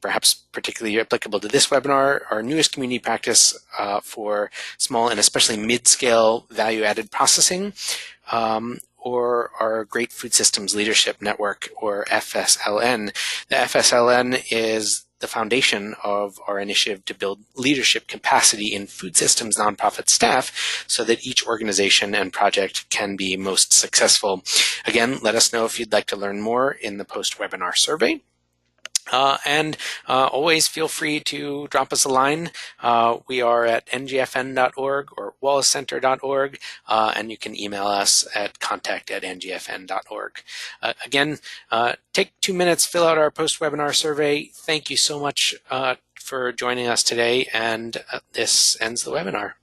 S1: perhaps particularly applicable to this webinar, our newest community practice for small and especially mid-scale value-added processing, or our Great Food Systems Leadership Network, or FSLN. The FSLN is the foundation of our initiative to build leadership capacity in food systems nonprofit staff so that each organization and project can be most successful. Again, let us know if you'd like to learn more in the post-webinar survey. And always feel free to drop us a line. We are at ngfn.org or wallacecenter.org, and you can email us at contact@ngfn.org. Again, take 2 minutes, fill out our post-webinar survey. Thank you so much for joining us today, and this ends the webinar.